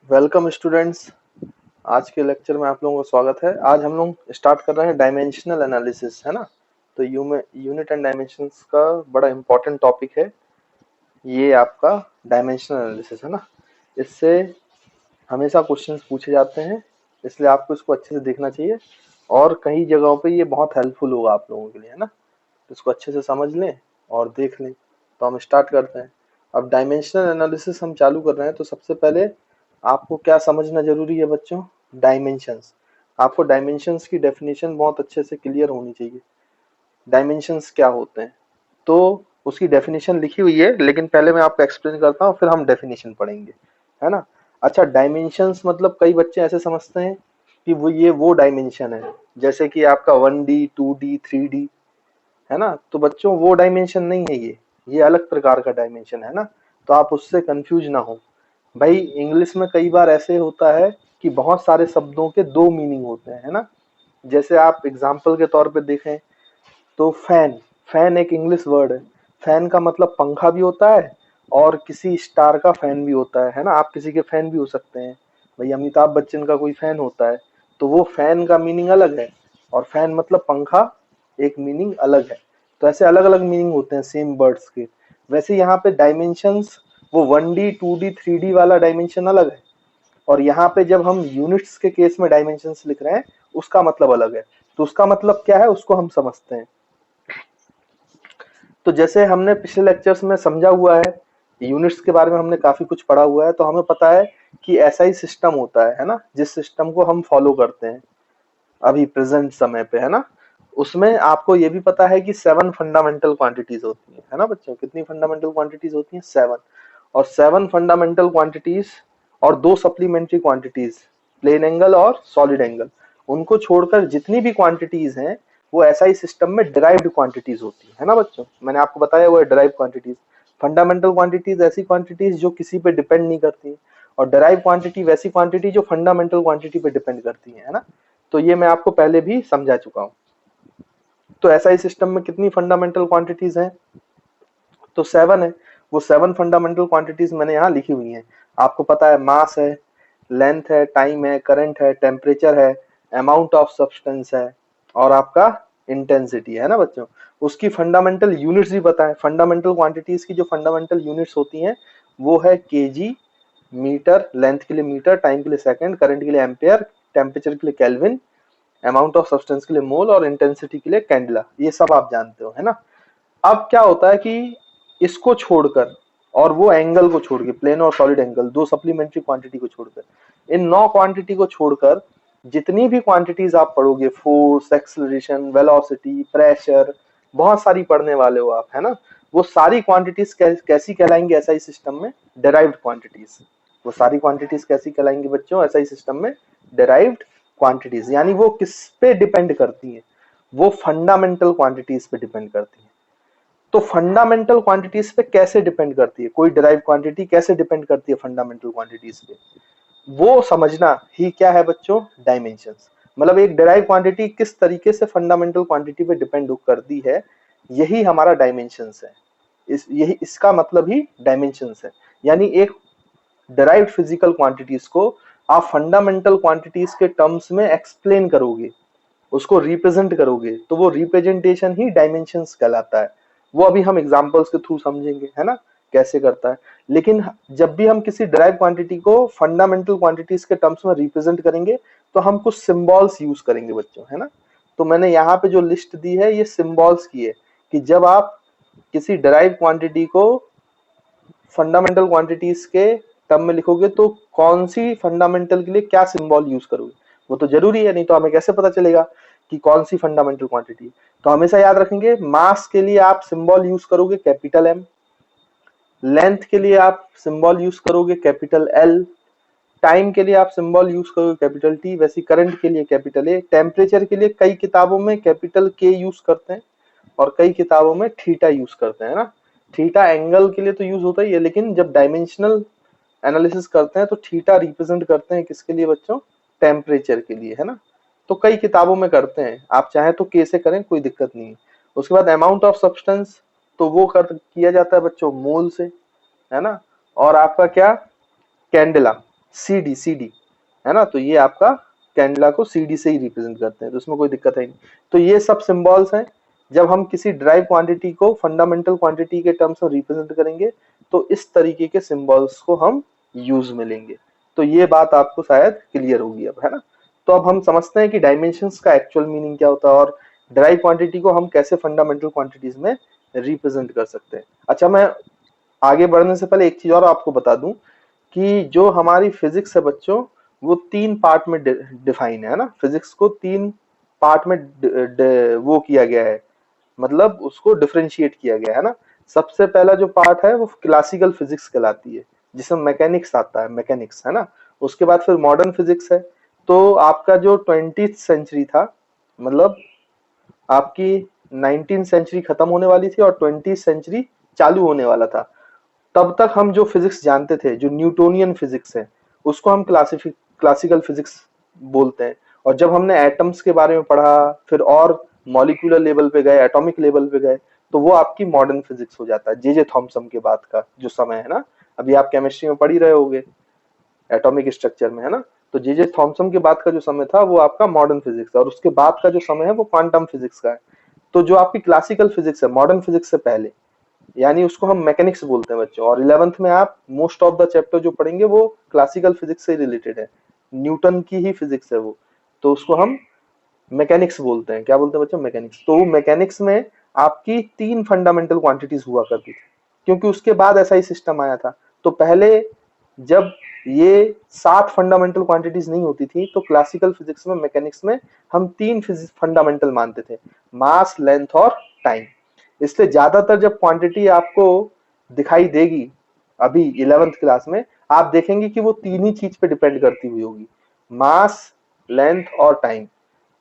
Welcome students. आज के lecture में आप लोगों का स्वागत है। आज हम लोग स्टार्ट कर रहे हैं डायमेंशनल एनालिसिस, है ना। तो यूनिट एंड डायमेंशंस का बड़ा इंपॉर्टेंट टॉपिक है ये आपका डायमेंशनल एनालिसिस, है ना। इससे हमेशा क्वेश्चंस पूछे जाते हैं, इसलिए आपको इसको अच्छे से देखना चाहिए और कई जगहों पे ये बहुत हेल्पफुल होगा आप लोगों के लिए, है ना। तो इसको अच्छे से समझ लें और देख लें। तो हम स्टार्ट करते हैं। अब डायमेंशनल एनालिसिस हम चालू कर रहे हैं, तो सबसे पहले आपको क्या समझना जरूरी है बच्चों? डायमेंशंस। आपको डायमेंशंस की डेफिनेशन बहुत अच्छे से क्लियर होनी चाहिए। डायमेंशंस क्या होते हैं, तो उसकी डेफिनेशन लिखी हुई है, लेकिन पहले मैं आपको एक्सप्लेन करता हूँ, फिर हम डेफिनेशन पढ़ेंगे, है ना। अच्छा, डायमेंशंस मतलब कई बच्चे ऐसे समझते हैं कि वो डायमेंशन है, जैसे कि आपका 1D 2D 3D, है ना। तो बच्चों वो डायमेंशन नहीं है, ये अलग प्रकार का डायमेंशन है ना। तो आप उससे कंफ्यूज ना हो भाई। इंग्लिश में कई बार ऐसे होता है कि बहुत सारे शब्दों के दो मीनिंग होते हैं, है ना। जैसे आप एग्जाम्पल के तौर पे देखें तो फैन, फैन एक इंग्लिश वर्ड है। फैन का मतलब पंखा भी होता है और किसी स्टार का फैन भी होता है ना। आप किसी के फैन भी हो सकते हैं। भाई अमिताभ बच्चन का कोई फैन होता है, तो वो फैन का मीनिंग अलग है और फैन मतलब पंखा एक मीनिंग अलग है। तो ऐसे अलग अलग मीनिंग होते हैं सेम वर्ड्स के। वैसे यहाँ पे डायमेंशंस, वो 1D 2D 3D वाला डायमेंशन अलग है, और यहाँ पे जब हम यूनिट्स के केस में डायमेंशंस लिख रहे हैं उसका मतलब अलग है। तो उसका मतलब क्या है उसको हम समझते हैं। तो जैसे हमने पिछले लेक्चर्स में समझा हुआ है, यूनिट्स के बारे में हमने काफी कुछ पढ़ा हुआ है, तो हमें पता है कि ऐसा ही सिस्टम होता है ना, जिस सिस्टम को हम फॉलो करते हैं अभी प्रेजेंट समय पे, है ना। उसमें आपको ये भी पता है कि 7 फंडामेंटल क्वांटिटीज होती है ना बच्चों। कितनी फंडामेंटल क्वांटिटीज होती हैं? 7। और 7 फंडामेंटल क्वांटिटीज और 2 सप्लीमेंट्री क्वांटिटीज, प्लेन एंगल और सॉलिड एंगल, उनको छोड़कर जितनी भी क्वांटिटीज हैं वो एसआई सिस्टम में डिराइव्ड क्वांटिटीज होती है ना बच्चों। मैंने आपको बताया वो है डिराइव्ड क्वांटिटीज। फंडामेंटल क्वांटिटीज ऐसी क्वांटिटीज जो किसी पे डिपेंड नहीं करती, और डिराइव क्वांटिटी वैसी क्वांटिटी जो फंडामेंटल क्वांटिटी पे डिपेंड करती है ना। तो ये मैं आपको पहले भी समझा चुका हूं। तो एसआई सिस्टम में कितनी फंडामेंटल क्वांटिटीज हैं? तो 7 है। वो 7 फंडामेंटल क्वांटिटीज मैंने यहाँ लिखी हुई हैं। आपको पता है मास है, लेंथ है, टाइम है, करंट है, टेम्परेचर है, अमाउंट ऑफ सब्सटेंस है, और आपका इंटेंसिटी है ना बच्चों। उसकी फंडामेंटल यूनिट्स भी पता है। फंडामेंटल क्वांटिटीज की जो फंडामेंटल यूनिट्स होती हैं वो है केजी, मीटर, लेंथ के लिए मीटर, टाइम के लिए सेकंड, करंट के लिए एम्पेयर, टेम्परेचर के लिए केल्विन, अमाउंट ऑफ सब्सटेंस के लिए मोल, और इंटेंसिटी के लिए कैंडिला। ये सब आप जानते हो, है ना। अब क्या होता है कि इसको छोड़कर और वो एंगल को छोड़ के, प्लेन और सॉलिड एंगल, 2 सप्लीमेंट्री क्वांटिटी को छोड़कर, इन 9 क्वांटिटी को छोड़कर जितनी भी क्वांटिटीज आप पढ़ोगे, फोर्स, एक्सेलरेशन, वेलोसिटी, प्रेशर, बहुत सारी पढ़ने वाले हो आप, है ना। वो सारी क्वांटिटीज कैसी कहलाएंगी एसआई सिस्टम में? Derived quantities. वो सारी क्वांटिटीज कैसी कहलाएंगी बच्चों एसआई सिस्टम में? Derived quantities. यानी वो किस पे डिपेंड करती हैं? वो फंडामेंटल क्वांटिटीज पे डिपेंड करती हैं। तो फंडामेंटल क्वांटिटीज पे कैसे डिपेंड करती है कोई डिराइव क्वांटिटी? कैसे डिपेंड करती है फंडामेंटल क्वांटिटीज पे? वो समझना ही क्या है बच्चों? डायमेंशंस। मतलब एक डिराइव क्वांटिटी किस तरीके से फंडामेंटल क्वांटिटी पे डिपेंड करती है, यही हमारा डायमेंशंस है। यही इसका मतलब ही डायमेंशंस है। यानी एक डिराइव्ड फिजिकल क्वांटिटीज को आप फंडामेंटल क्वांटिटीज के टर्म्स में एक्सप्लेन करोगे, उसको रिप्रेजेंट करोगे, तो वो रिप्रेजेंटेशन ही डायमेंशंस कहलाता है। वो अभी हम एग्जांपल्स के थ्रू समझेंगे, है ना, कैसे करता है। लेकिन जब भी हम किसी डिराइव क्वांटिटी को फंडामेंटल क्वांटिटीज के टर्म्स में रिप्रेजेंट करेंगे तो हम कुछ सिंबल्स यूज करेंगे बच्चों, है ना। तो मैंने यहाँ पे जो लिस्ट दी है ये सिंबल्स की है, कि जब आप किसी डिराइव क्वांटिटी को फंडामेंटल क्वांटिटीज के टर्म में लिखोगे तो कौन सी फंडामेंटल के लिए क्या सिंबल यूज करोगे, वो तो जरूरी है, नहीं तो हमें कैसे पता चलेगा कि कौन सी फंडामेंटल क्वांटिटी। तो हमेशा याद रखेंगे, मास के लिए आप सिंबल यूज करोगे कैपिटल एम, लेंथ के लिए आप सिंबल यूज करोगे कैपिटल एल, टाइम के लिए आप सिंबल यूज करोगे कैपिटल टी, वैसे करंट के लिए कैपिटल ए, टेम्परेचर के लिए कई किताबों में कैपिटल के यूज करते हैं और कई किताबों में थीटा यूज करते हैं ना। थीटा एंगल के लिए तो यूज होता ही है, लेकिन जब डायमेंशनल एनालिसिस करते हैं तो थीटा रिप्रेजेंट करते हैं किसके लिए बच्चों? टेम्परेचर के लिए, है ना। तो कई किताबों में करते हैं, आप चाहे तो के से करें, कोई दिक्कत नहीं है। उसके बाद अमाउंट ऑफ सब्सटेंस, तो वो किया जाता है बच्चों मोल से, है ना। और आपका क्या? कैंडेला, CD CD है ना, तो ये आपका कैंडला को CD से ही रिप्रेजेंट करते हैं, तो उसमें कोई दिक्कत है नहीं। तो ये सब सिंबल्स हैं, जब हम किसी ड्राइव क्वांटिटी को फंडामेंटल क्वांटिटी के टर्म्स में रिप्रेजेंट करेंगे तो इस तरीके के सिंबल्स को हम यूज में लेंगे। तो ये बात आपको शायद क्लियर होगी अब, है ना। तो अब हम समझते हैं कि डायमेंशंस का एक्चुअल मीनिंग क्या होता है और ड्राइव क्वांटिटी को हम कैसे फंडामेंटल क्वांटिटीज में रिप्रेजेंट कर सकते हैं। अच्छा, मैं आगे बढ़ने से पहले एक चीज और आपको बता दूं कि जो हमारी फिजिक्स है बच्चों, वो 3 पार्ट में डिफाइन है ना। फिजिक्स को 3 पार्ट में वो किया गया है, मतलब उसको डिफरेंशिएट किया गया है ना। सबसे पहला जो पार्ट है वो क्लासिकल फिजिक्स कहलाती है, जिसमें मैकेनिक्स आता है, मैकेनिक्स है ना। उसके बाद फिर मॉडर्न फिजिक्स है। तो आपका जो 20th सेंचुरी था, मतलब आपकी 19th सेंचुरी खत्म होने वाली थी और 20th सेंचुरी चालू होने वाला था, तब तक हम जो फिजिक्स जानते थे, जो न्यूटोनियन फिजिक्स है, उसको हम क्लासिकल फिजिक्स बोलते हैं। और जब हमने एटम्स के बारे में पढ़ा, फिर और मॉलिक्यूलर लेवल पे गए, एटॉमिक लेवल पे गए, तो वो आपकी मॉडर्न फिजिक्स हो जाता है। जे थॉमसन के बाद का जो समय है ना, अभी आप केमिस्ट्री में पढ़ ही रहे होगे, एटॉमिक स्ट्रक्चर में, है ना। तो जे थॉमसन के बाद का जो समय था वो आपका मॉडर्न फिजिक्स है, और उसके बाद का जो समय है वो क्वांटम फिजिक्स का है। तो जो आपकी क्लासिकल फिजिक्स है मॉडर्न फिजिक्स से पहले, यानी उसको हम मैकेनिक्स बोलते हैं बच्चों। और 11th में आप मोस्ट ऑफ द चैप्टर जो पढ़ेंगे वो क्लासिकल फिजिक्स से रिलेटेड है, न्यूटन की ही फिजिक्स है वो, तो उसको हम मैकेनिक्स बोलते हैं। क्या बोलते हैं बच्चों? मैकेनिक्स। तो वो मैकेनिक्स में आपकी 3 फंडामेंटल क्वांटिटीज हुआ करती थी, क्योंकि उसके बाद ऐसा ही सिस्टम आया था। तो पहले जब ये 7 फंडामेंटल क्वांटिटीज नहीं होती थी, तो क्लासिकल फिजिक्स में, मैकेनिक्स में हम 3 फंडामेंटल मानते थे, मास, लेंथ और टाइम। इसलिए ज्यादातर जब क्वांटिटी आपको दिखाई देगी अभी 11th क्लास में, आप देखेंगे कि वो 3 ही चीज पे डिपेंड करती हुई होगी, मास, लेंथ और टाइम।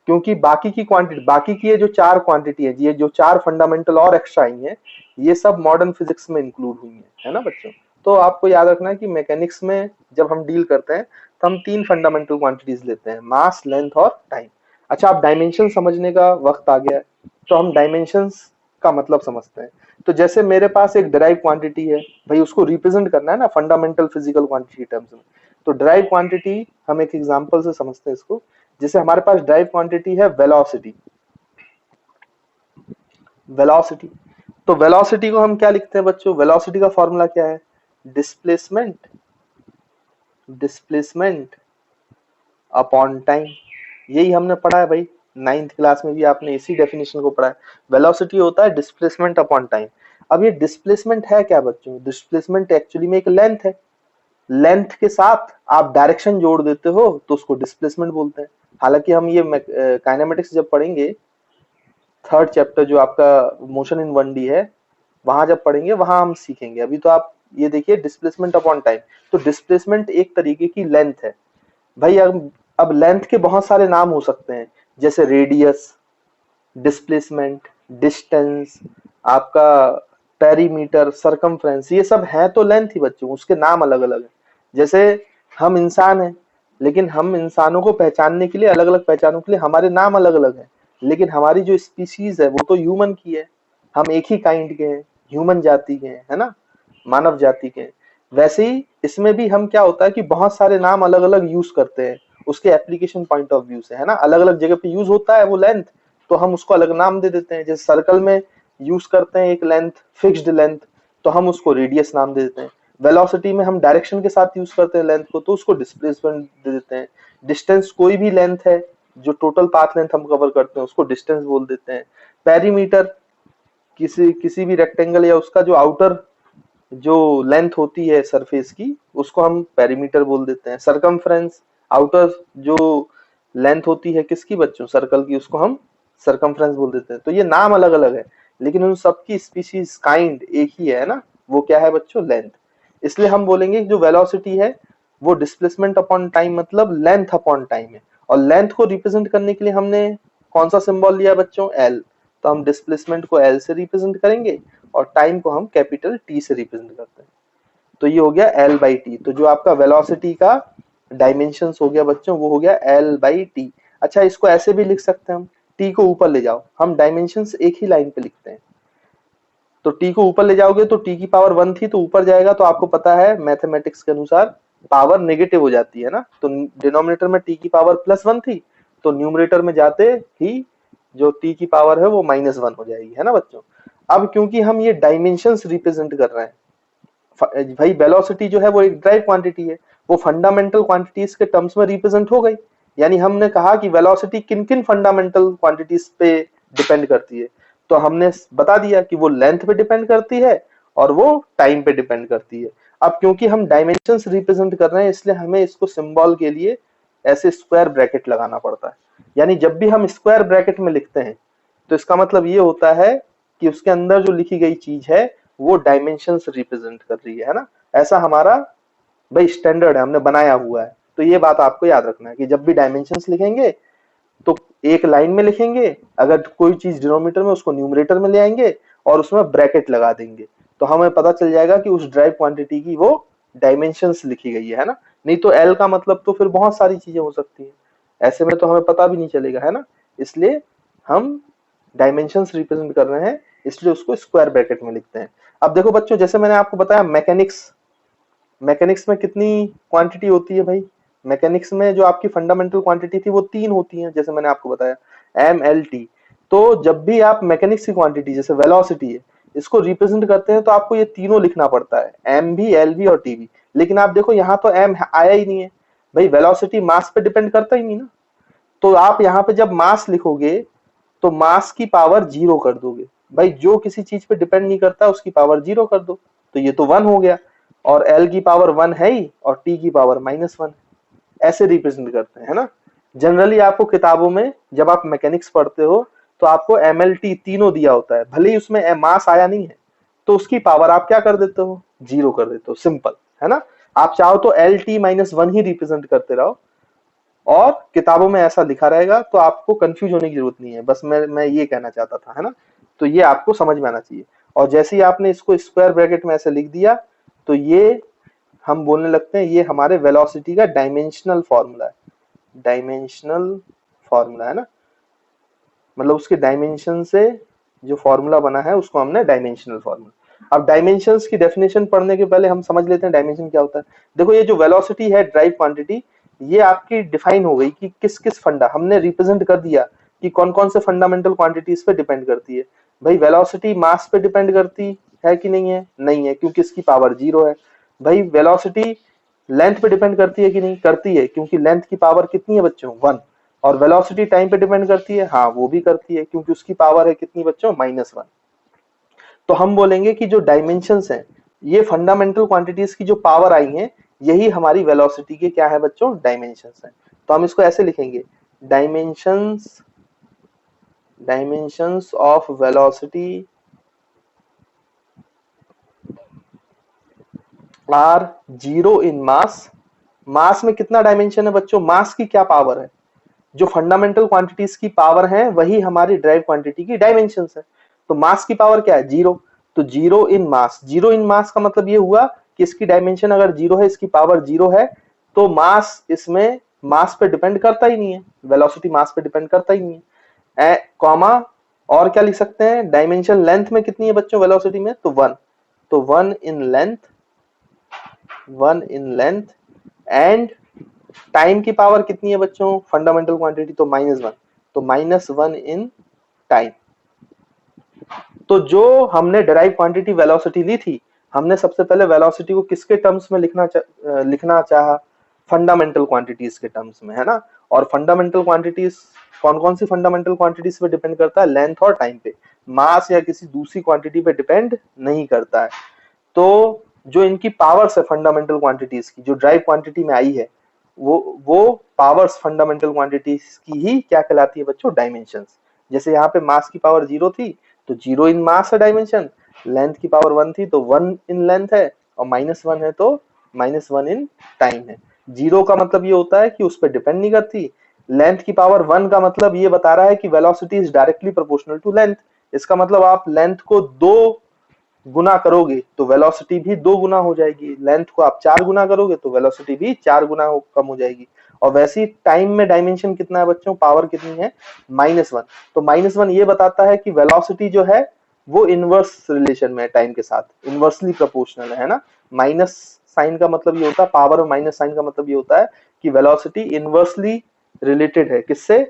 क्योंकि बाकी की क्वांटिटी, बाकी की ये जो 4 क्वांटिटी है, ये जो 4 फंडामेंटल और एक्स्ट्रा आई है, ये सब मॉडर्न फिजिक्स में इंक्लूड हुई है ना बच्चों। तो आपको याद रखना है कि मैकेनिक्स में जब हम डील करते हैं तो हम 3 फंडामेंटल क्वांटिटीज लेते हैं, मास, लेंथ और टाइम। अच्छा, आप डायमेंशन समझने का वक्त आ गया है, तो हम डायमेंशंस का मतलब समझते हैं। तो जैसे मेरे पास एक डिराइव क्वांटिटी है, भाई उसको रिप्रेजेंट करना है ना फंडामेंटल फिजिकल क्वांटिटी टर्म्स में, तो डिराइव क्वांटिटी हम एक एग्जांपल से समझते हैं इसको। जैसे हमारे पास ड्राइव क्वांटिटी है वेलोसिटी, वेलोसिटी। तो वेलोसिटी को हम क्या लिखते हैं बच्चों? वेलोसिटी का फॉर्मूला क्या है? Displacement, displacement upon time. यही हमने पढ़ा है भाई, 9th क्लास में भी आपने इसी डेफिनेशन को पढ़ा है। वेलोसिटी होता है डिस्प्लेसमेंट अपॉन टाइम। अब ये डिस्प्लेसमेंट है क्या बच्चों? डिस्प्लेसमेंट एक्चुअली में एक लेंथ है, लेंथ के साथ आप डायरेक्शन जोड़ देते हो तो उसको डिस्प्लेसमेंट बोलते हैं। हालांकि हम ये काइनेमेटिक्स जब पढ़ेंगे, 3rd चैप्टर जो आपका मोशन इन 1D है, वहां जब पढ़ेंगे वहां हम सीखेंगे। अभी तो आप ये देखिए डिस्प्लेसमेंट अपॉन टाइम। तो डिस्प्लेसमेंट एक तरीके की लेंथ है भाई। अब लेंथ के बहुत सारे नाम हो सकते हैं, जैसे रेडियस, डिस्प्लेसमेंट, डिस्टेंस, आपका पेरीमीटर, सरकमफ्रेंस, ये सब है तो लेंथ ही बच्चों, उसके नाम अलग अलग है। जैसे हम इंसान हैं, लेकिन हम इंसानों को पहचानने के लिए, अलग अलग पहचानों के लिए हमारे नाम अलग अलग है, लेकिन हमारी जो स्पीशीज है वो तो ह्यूमन की है, हम एक ही काइंड के हैं, ह्यूमन जाति के हैं, है ना, मानव जाति के हैं। वैसे ही इसमें भी हम क्या होता है कि बहुत सारे नाम अलग अलग यूज करते हैं, उसके एप्लीकेशन पॉइंट ऑफ व्यू से, है ना, अलग अलग जगह पे यूज होता है वो लेंथ, तो हम उसको अलग नाम दे देते हैं। जैसे सर्कल में यूज करते हैं एक लेंथ, फिक्स्ड लेंथ, तो हम उसको रेडियस नाम दे देते हैं। वेलोसिटी में हम डायरेक्शन के साथ यूज करते हैं लेंथ को, तो उसको डिस्प्लेसमेंट दे देते हैं। डिस्टेंस कोई भी लेंथ है जो टोटल पाथ लेंथ हम कवर करते हैं उसको डिस्टेंस बोल देते हैं। पेरीमीटर किसी किसी भी रेक्टेंगल या उसका जो आउटर जो लेंथ होती है सरफेस की, उसको हम पेरीमीटर बोल देते हैं। सरकमफ्रेंस, आउटर जो लेंथ होती है किसकी बच्चों? सर्कल की, उसको हम सरकमफ्रेंस बोल देते हैं। तो ये नाम अलग अलग है, लेकिन उन सबकी स्पीशीज, काइंड एक ही है ना, वो क्या है बच्चों? लेंथ। इसलिए हम बोलेंगे कि जो वेलोसिटी है वो डिस्प्लेसमेंट अपॉन टाइम, मतलब लेंथ अपॉन टाइम है। और लेंथ को रिप्रेजेंट करने के लिए हमने कौन सा सिंबल लिया बच्चों? एल। तो हम डिस्प्लेसमेंट को एल से रिप्रेजेंट करेंगे और टाइम को हम कैपिटल टी से रिप्रेजेंट करते हैं। तो ये हो गया एल बाई टी। तो जो आपका वेलोसिटी का डायमेंशन हो गया बच्चों, वो हो गया एल बाई टी। अच्छा, इसको ऐसे भी लिख सकते हैं हम, टी को ऊपर ले जाओ, हम डायमेंशन एक ही लाइन पे लिखते हैं। तो टी को ऊपर ले जाओगे तो टी की पावर 1 थी, तो ऊपर जाएगा तो आपको पता है मैथमेटिक्स के अनुसार पावर नेगेटिव हो जाती है ना, तो डिनोमिनेटर में t की पावर +1 थी, तो न्यूमरेटर में जाते ही जो t की पावर है वो -1 हो जाएगी, है ना बच्चों। अब क्योंकि हम ये डायमेंशंस रिप्रेजेंट कर रहे हैं भाई, वेलोसिटी जो है वो एक ड्राइव क्वांटिटी है, वो फंडामेंटल क्वांटिटीज के टर्म्स में रिप्रेजेंट हो गई। यानी हमने कहा कि वेलोसिटी किन किन फंडामेंटल क्वांटिटीज पे डिपेंड करती है, तो हमने बता दिया कि वो लेंथ पे डिपेंड करती है और वो टाइम पे डिपेंड करती है। अब क्योंकि हम डायमेंशंस रिप्रेजेंट कर रहे हैं, इसलिए हमें इसको सिंबल के लिए ऐसे स्क्वायर ब्रैकेट लगाना पड़ता है। यानी जब भी हम स्क्वायर ब्रैकेट में लिखते हैं तो इसका मतलब ये होता है कि उसके अंदर जो लिखी गई चीज है वो डायमेंशंस रिप्रेजेंट कर रही है ना। ऐसा हमारा भाई स्टैंडर्ड है, हमने बनाया हुआ है। तो ये बात आपको याद रखना है कि जब भी डायमेंशंस लिखेंगे तो एक लाइन में लिखेंगे, अगर कोई चीज डिनोमिनेटर में उसको न्यूमरेटर में ले आएंगे और उसमें ब्रैकेट लगा देंगे, तो हमें पता चल जाएगा कि उस ड्राइव क्वांटिटी की वो डायमेंशंस लिखी गई है ना। नहीं तो एल का मतलब तो फिर बहुत सारी चीजें हो सकती है, ऐसे में तो हमें पता भी नहीं चलेगा, है ना। इसलिए हम डायमेंशंस रिप्रेजेंट कर रहे हैं, इसलिए उसको स्क्वायर ब्रैकेट में लिखते हैं। अब देखो बच्चों, जैसे मैंने आपको बताया मैकेनिक्स, मैकेनिक्स में कितनी क्वांटिटी होती है भाई, मैकेनिक्स में जो आपकी फंडामेंटल क्वांटिटी थी वो 3 होती हैं, जैसे मैंने आपको बताया एम एल टी। तो जब भी आप मैकेनिक्स की क्वांटिटी जैसे वेलोसिटी है इसको रिप्रेजेंट करते हैं तो आपको ये तीनों लिखना पड़ता है, एम भी, एल भी और टी भी। लेकिन आप देखो यहाँ तो एम आया ही नहीं है भाई, वेलोसिटी मास पे डिपेंड करता ही नहीं ना। तो आप यहाँ पे जब मास लिखोगे तो मास की पावर 0 कर दोगे भाई, जो किसी चीज पे डिपेंड नहीं करता उसकी पावर 0 कर दो, तो ये तो 1 हो गया। और एल की पावर 1 है ही और टी की पावर -1, ऐसे रिप्रेजेंट करते हैं, है ना। जनरली आपको किताबों में जब आप मैकेनिक्स पढ़ते हो तो आपको एम एल टी तीनों दिया होता है, भले ही उसमें मास आया नहीं है तो उसकी पावर आप क्या कर देते हो, 0 कर देते हो, सिंपल, है ना। आप चाहो तो एल टी -1 ही रिप्रेजेंट करते रहो और किताबों में ऐसा लिखा रहेगा, तो आपको कंफ्यूज होने की जरूरत नहीं है। बस मैं ये कहना चाहता था, है ना। तो ये आपको समझ में आना चाहिए। और जैसे ही आपने इसको स्क्वायर ब्रैकेट में ऐसे लिख दिया तो ये हम बोलने लगते हैं ये हमारे वेलोसिटी का डायमेंशनल फॉर्मूला है, डायमेंशनल फॉर्मूला, है ना। मतलब उसके डायमेंशन से जो फॉर्मूला बना है उसको हमने डायमेंशनल फॉर्मूला। अब डायमेंशंस की डेफिनेशन पढ़ने के पहले हम समझ लेते हैं डायमेंशन क्या होता है। देखो ये जो वेलोसिटी है ड्राइव क्वांटिटी, ये आपकी डिफाइन हो गई कि किस किस फंडा, हमने रिप्रेजेंट कर दिया कि कौन कौन से फंडामेंटल क्वांटिटीज पे डिपेंड करती है। भाई वेलोसिटी मास पे डिपेंड करती है कि नहीं है, नहीं है क्योंकि इसकी पावर 0 है। भाई वेलोसिटी लेंथ पे डिपेंड करती है कि नहीं, करती है क्योंकि लेंथ की पावर कितनी है बच्चों, 1। और वेलोसिटी टाइम पे डिपेंड करती है, हाँ वो भी करती है क्योंकि उसकी पावर है कितनी बच्चों, -1। तो हम बोलेंगे कि जो डायमेंशंस हैं ये फंडामेंटल क्वांटिटीज की जो पावर आई हैं यही हमारी वेलोसिटी के क्या है बच्चों, डायमेंशंस हैं। तो हम इसको ऐसे लिखेंगे, dimensions, dimensions of velocity are 0 in mass. Mass में कितना डायमेंशन है बच्चों, मास की क्या पावर है, जो फंडामेंटल क्वांटिटीज की पावर है वही हमारी ड्राइव क्वांटिटी की डायमेंशंस है। तो मास की पावर क्या है, 0। तो 0 इन मास, 0 इन मास का मतलब ये हुआ कि इसकी डायमेंशन अगर 0 है, इसकी पावर 0 है, तो मास इसमें मास पे डिपेंड करता ही नहीं है, वेलोसिटी मास पे डिपेंड करता ही नहीं है। कॉमा और क्या लिख सकते हैं, डायमेंशन लेंथ में कितनी है बच्चों वेलोसिटी में, तो 1। तो 1 in length, 1 in length and time की पावर कितनी है बच्चों, फंडामेंटल क्वांटिटी तो -1, तो -1 इन टाइम। तो जो हमने डिराइव क्वांटिटी वेलोसिटी ली थी, हमने सबसे पहले वेलोसिटी को किसके टर्म्स में लिखना चाहा, फंडामेंटल क्वांटिटीज के टर्म्स में, है ना। और फंडामेंटल क्वांटिटीज कौन कौन सी फंडामेंटल क्वांटिटीज पे डिपेंड करता है, लेंथ और टाइम पे, मास या किसी दूसरी क्वांटिटी पे डिपेंड नहीं करता है। तो जो इनकी पावर्स है फंडामेंटल क्वांटिटीज की, जो ड्राइव क्वांटिटी में आई है, वो पावर्स फंडामेंटल क्वांटिटीज की ही क्या कहलाती है बच्चों, डायमेंशंस। जैसे यहाँ पे मास की पावर 0 थी तो 0 इन मास है डायमेंशन, लेंथ की पावर 1 थी तो 1 इन लेंथ है, और -1 है तो -1 इन टाइम है। 0 का मतलब ये होता है कि उस पर डिपेंड नहीं करती, लेंथ की पावर 1 का मतलब ये बता रहा है कि velocity is directly proportional to length. इसका मतलब आप लेंथ को 2 गुना करोगे तो वेलोसिटी भी 2 गुना हो जाएगी, लेंथ को आप 4 गुना करोगे तो वेलोसिटी भी 4 गुना कम हो जाएगी। और वैसे ही टाइम में डायमेंशन कितना है बच्चों, पावर कितनी है, -1। तो -1 ये बताता है कि वेलोसिटी जो है वो इनवर्स रिलेशन में है टाइम के साथ, इनवर्सली प्रोपोर्शनल है ना, माइनस साइन का मतलब ये होता है, पावर और माइनस साइन का मतलब ये होता है कि वेलोसिटी इनवर्सली रिलेटेड है किससे,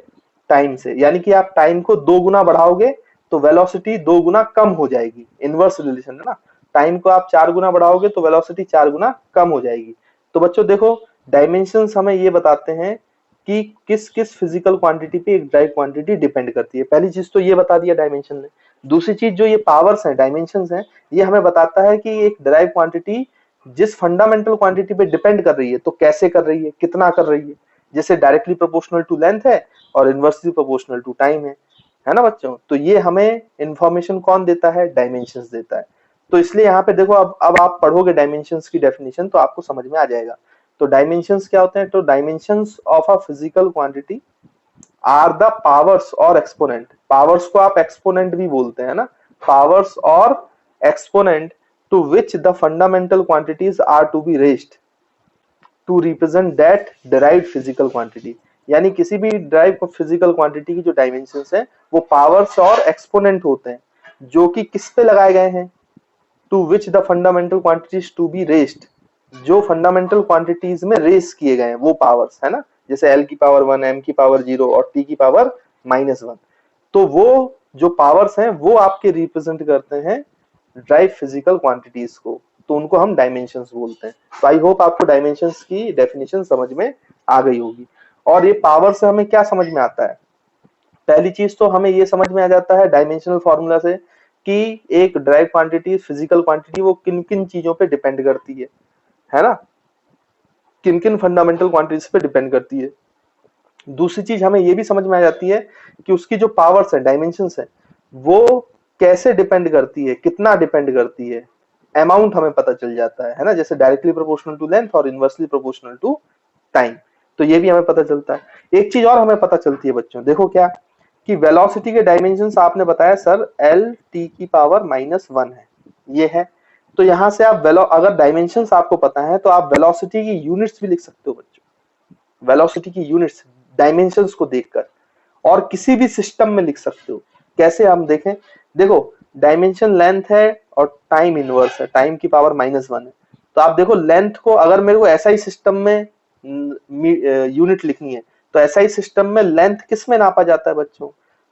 टाइम से। यानी कि आप टाइम को 2 गुना बढ़ाओगे तो वेलोसिटी 2 गुना कम हो जाएगी, इनवर्स रिलेशन है ना। टाइम को आप 4 गुना बढ़ाओगे तो वेलोसिटी 4 गुना कम हो जाएगी। तो बच्चों देखो, डायमेंशंस हमें ये बताते हैं कि किस किस फिजिकल क्वांटिटी पे एक ड्राइव क्वांटिटी डिपेंड करती है। पहली चीज तो ये बता दिया डायमेंशन ने। दूसरी चीज, जो ये पावर्स हैं, डायमेंशंस हैं, ये हमें बताता है कि एक ड्राइव क्वांटिटी जिस फंडामेंटल क्वांटिटी पे डिपेंड कर रही है तो कैसे कर रही है, कितना कर रही है। जैसे डायरेक्टली प्रोपोर्शनल टू लेंथ है और इनवर्सली प्रोपोर्शनल टू टाइम है ना बच्चों। तो ये हमें इंफॉर्मेशन कौन देता है, डायमेंशंस देता है। तो इसलिए यहाँ पे देखो, अब आप पढ़ोगे डायमेंशंस की डेफिनेशन तो आपको समझ में आ जाएगा। तो डायमेंशंस क्या होते हैं, तो dimensions of a physical quantity are the powers और एक्सपोनेंट। पावर्स को आप एक्सपोनेंट भी बोलते हैं ना, पावर्स और exponent to which the fundamental quantities are to be raised to represent that derived physical quantity. यानी किसी भी डिराइव्ड फिजिकल क्वांटिटी की जो डायमेंशंस है वो पावर्स और एक्सपोनेंट होते हैं, जो कि किस पे लगाए गए हैं, to which the fundamental quantities to be raised, जो फंडामेंटल क्वांटिटीज में रेस किए गए हैं वो पावर्स है ना। जैसे एल की पावर 1, एम की पावर 0 और टी की पावर -1। तो वो जो पावर्स हैं वो आपके रिप्रेजेंट करते हैं ड्राइव फिजिकल क्वांटिटीज को, तो उनको हम डायमेंशंस बोलते हैं। तो आई होप आपको डायमेंशंस की डेफिनेशन समझ में आ गई होगी। और ये पावर से हमें क्या समझ में आता है, पहली चीज तो हमें ये समझ में आ जाता है डायमेंशनल फॉर्मूला से कि एक ड्राइव क्वांटिटी, फिजिकल क्वांटिटी, वो किन किन चीजों पे डिपेंड करती है ना, किन किन फंडामेंटल क्वांटिटीज पे डिपेंड करती है। दूसरी चीज हमें ये भी समझ में आ जाती है कि उसकी जो पावर्स है, डायमेंशंस है, वो कैसे डिपेंड करती है, कितना डिपेंड करती है, अमाउंट हमें पता चल जाता है ना। जैसे डायरेक्टली प्रोपोर्शनल टू लेंथ और इनवर्सली प्रोपोर्शनल टू टाइम, तो ये भी हमें पता चलता है। एक चीज और हमें पता चलती है बच्चों, देखो क्या, कि वेलोसिटी के डायमेंशंस आपने बताया सर एल टी की पावर -1 है, ये है। तो यहां से आप अगर डायमेंशंस आपको पता है तो आप वेलोसिटी की यूनिट्स भी लिख सकते हो बच्चों। वेलोसिटी की यूनिट्स डायमेंशंस को देखकर और किसी भी सिस्टम में लिख सकते हो। कैसे हम देखें, देखो डायमेंशन लेंथ है और टाइम इनवर्स है, टाइम की पावर -1 है। तो आप देखो लेंथ को, अगर मेरे को एसआई सिस्टम में यूनिट लिखनी है तो एसआई सिस्टम में लेंथ किस में नापा जाता है बच्चों,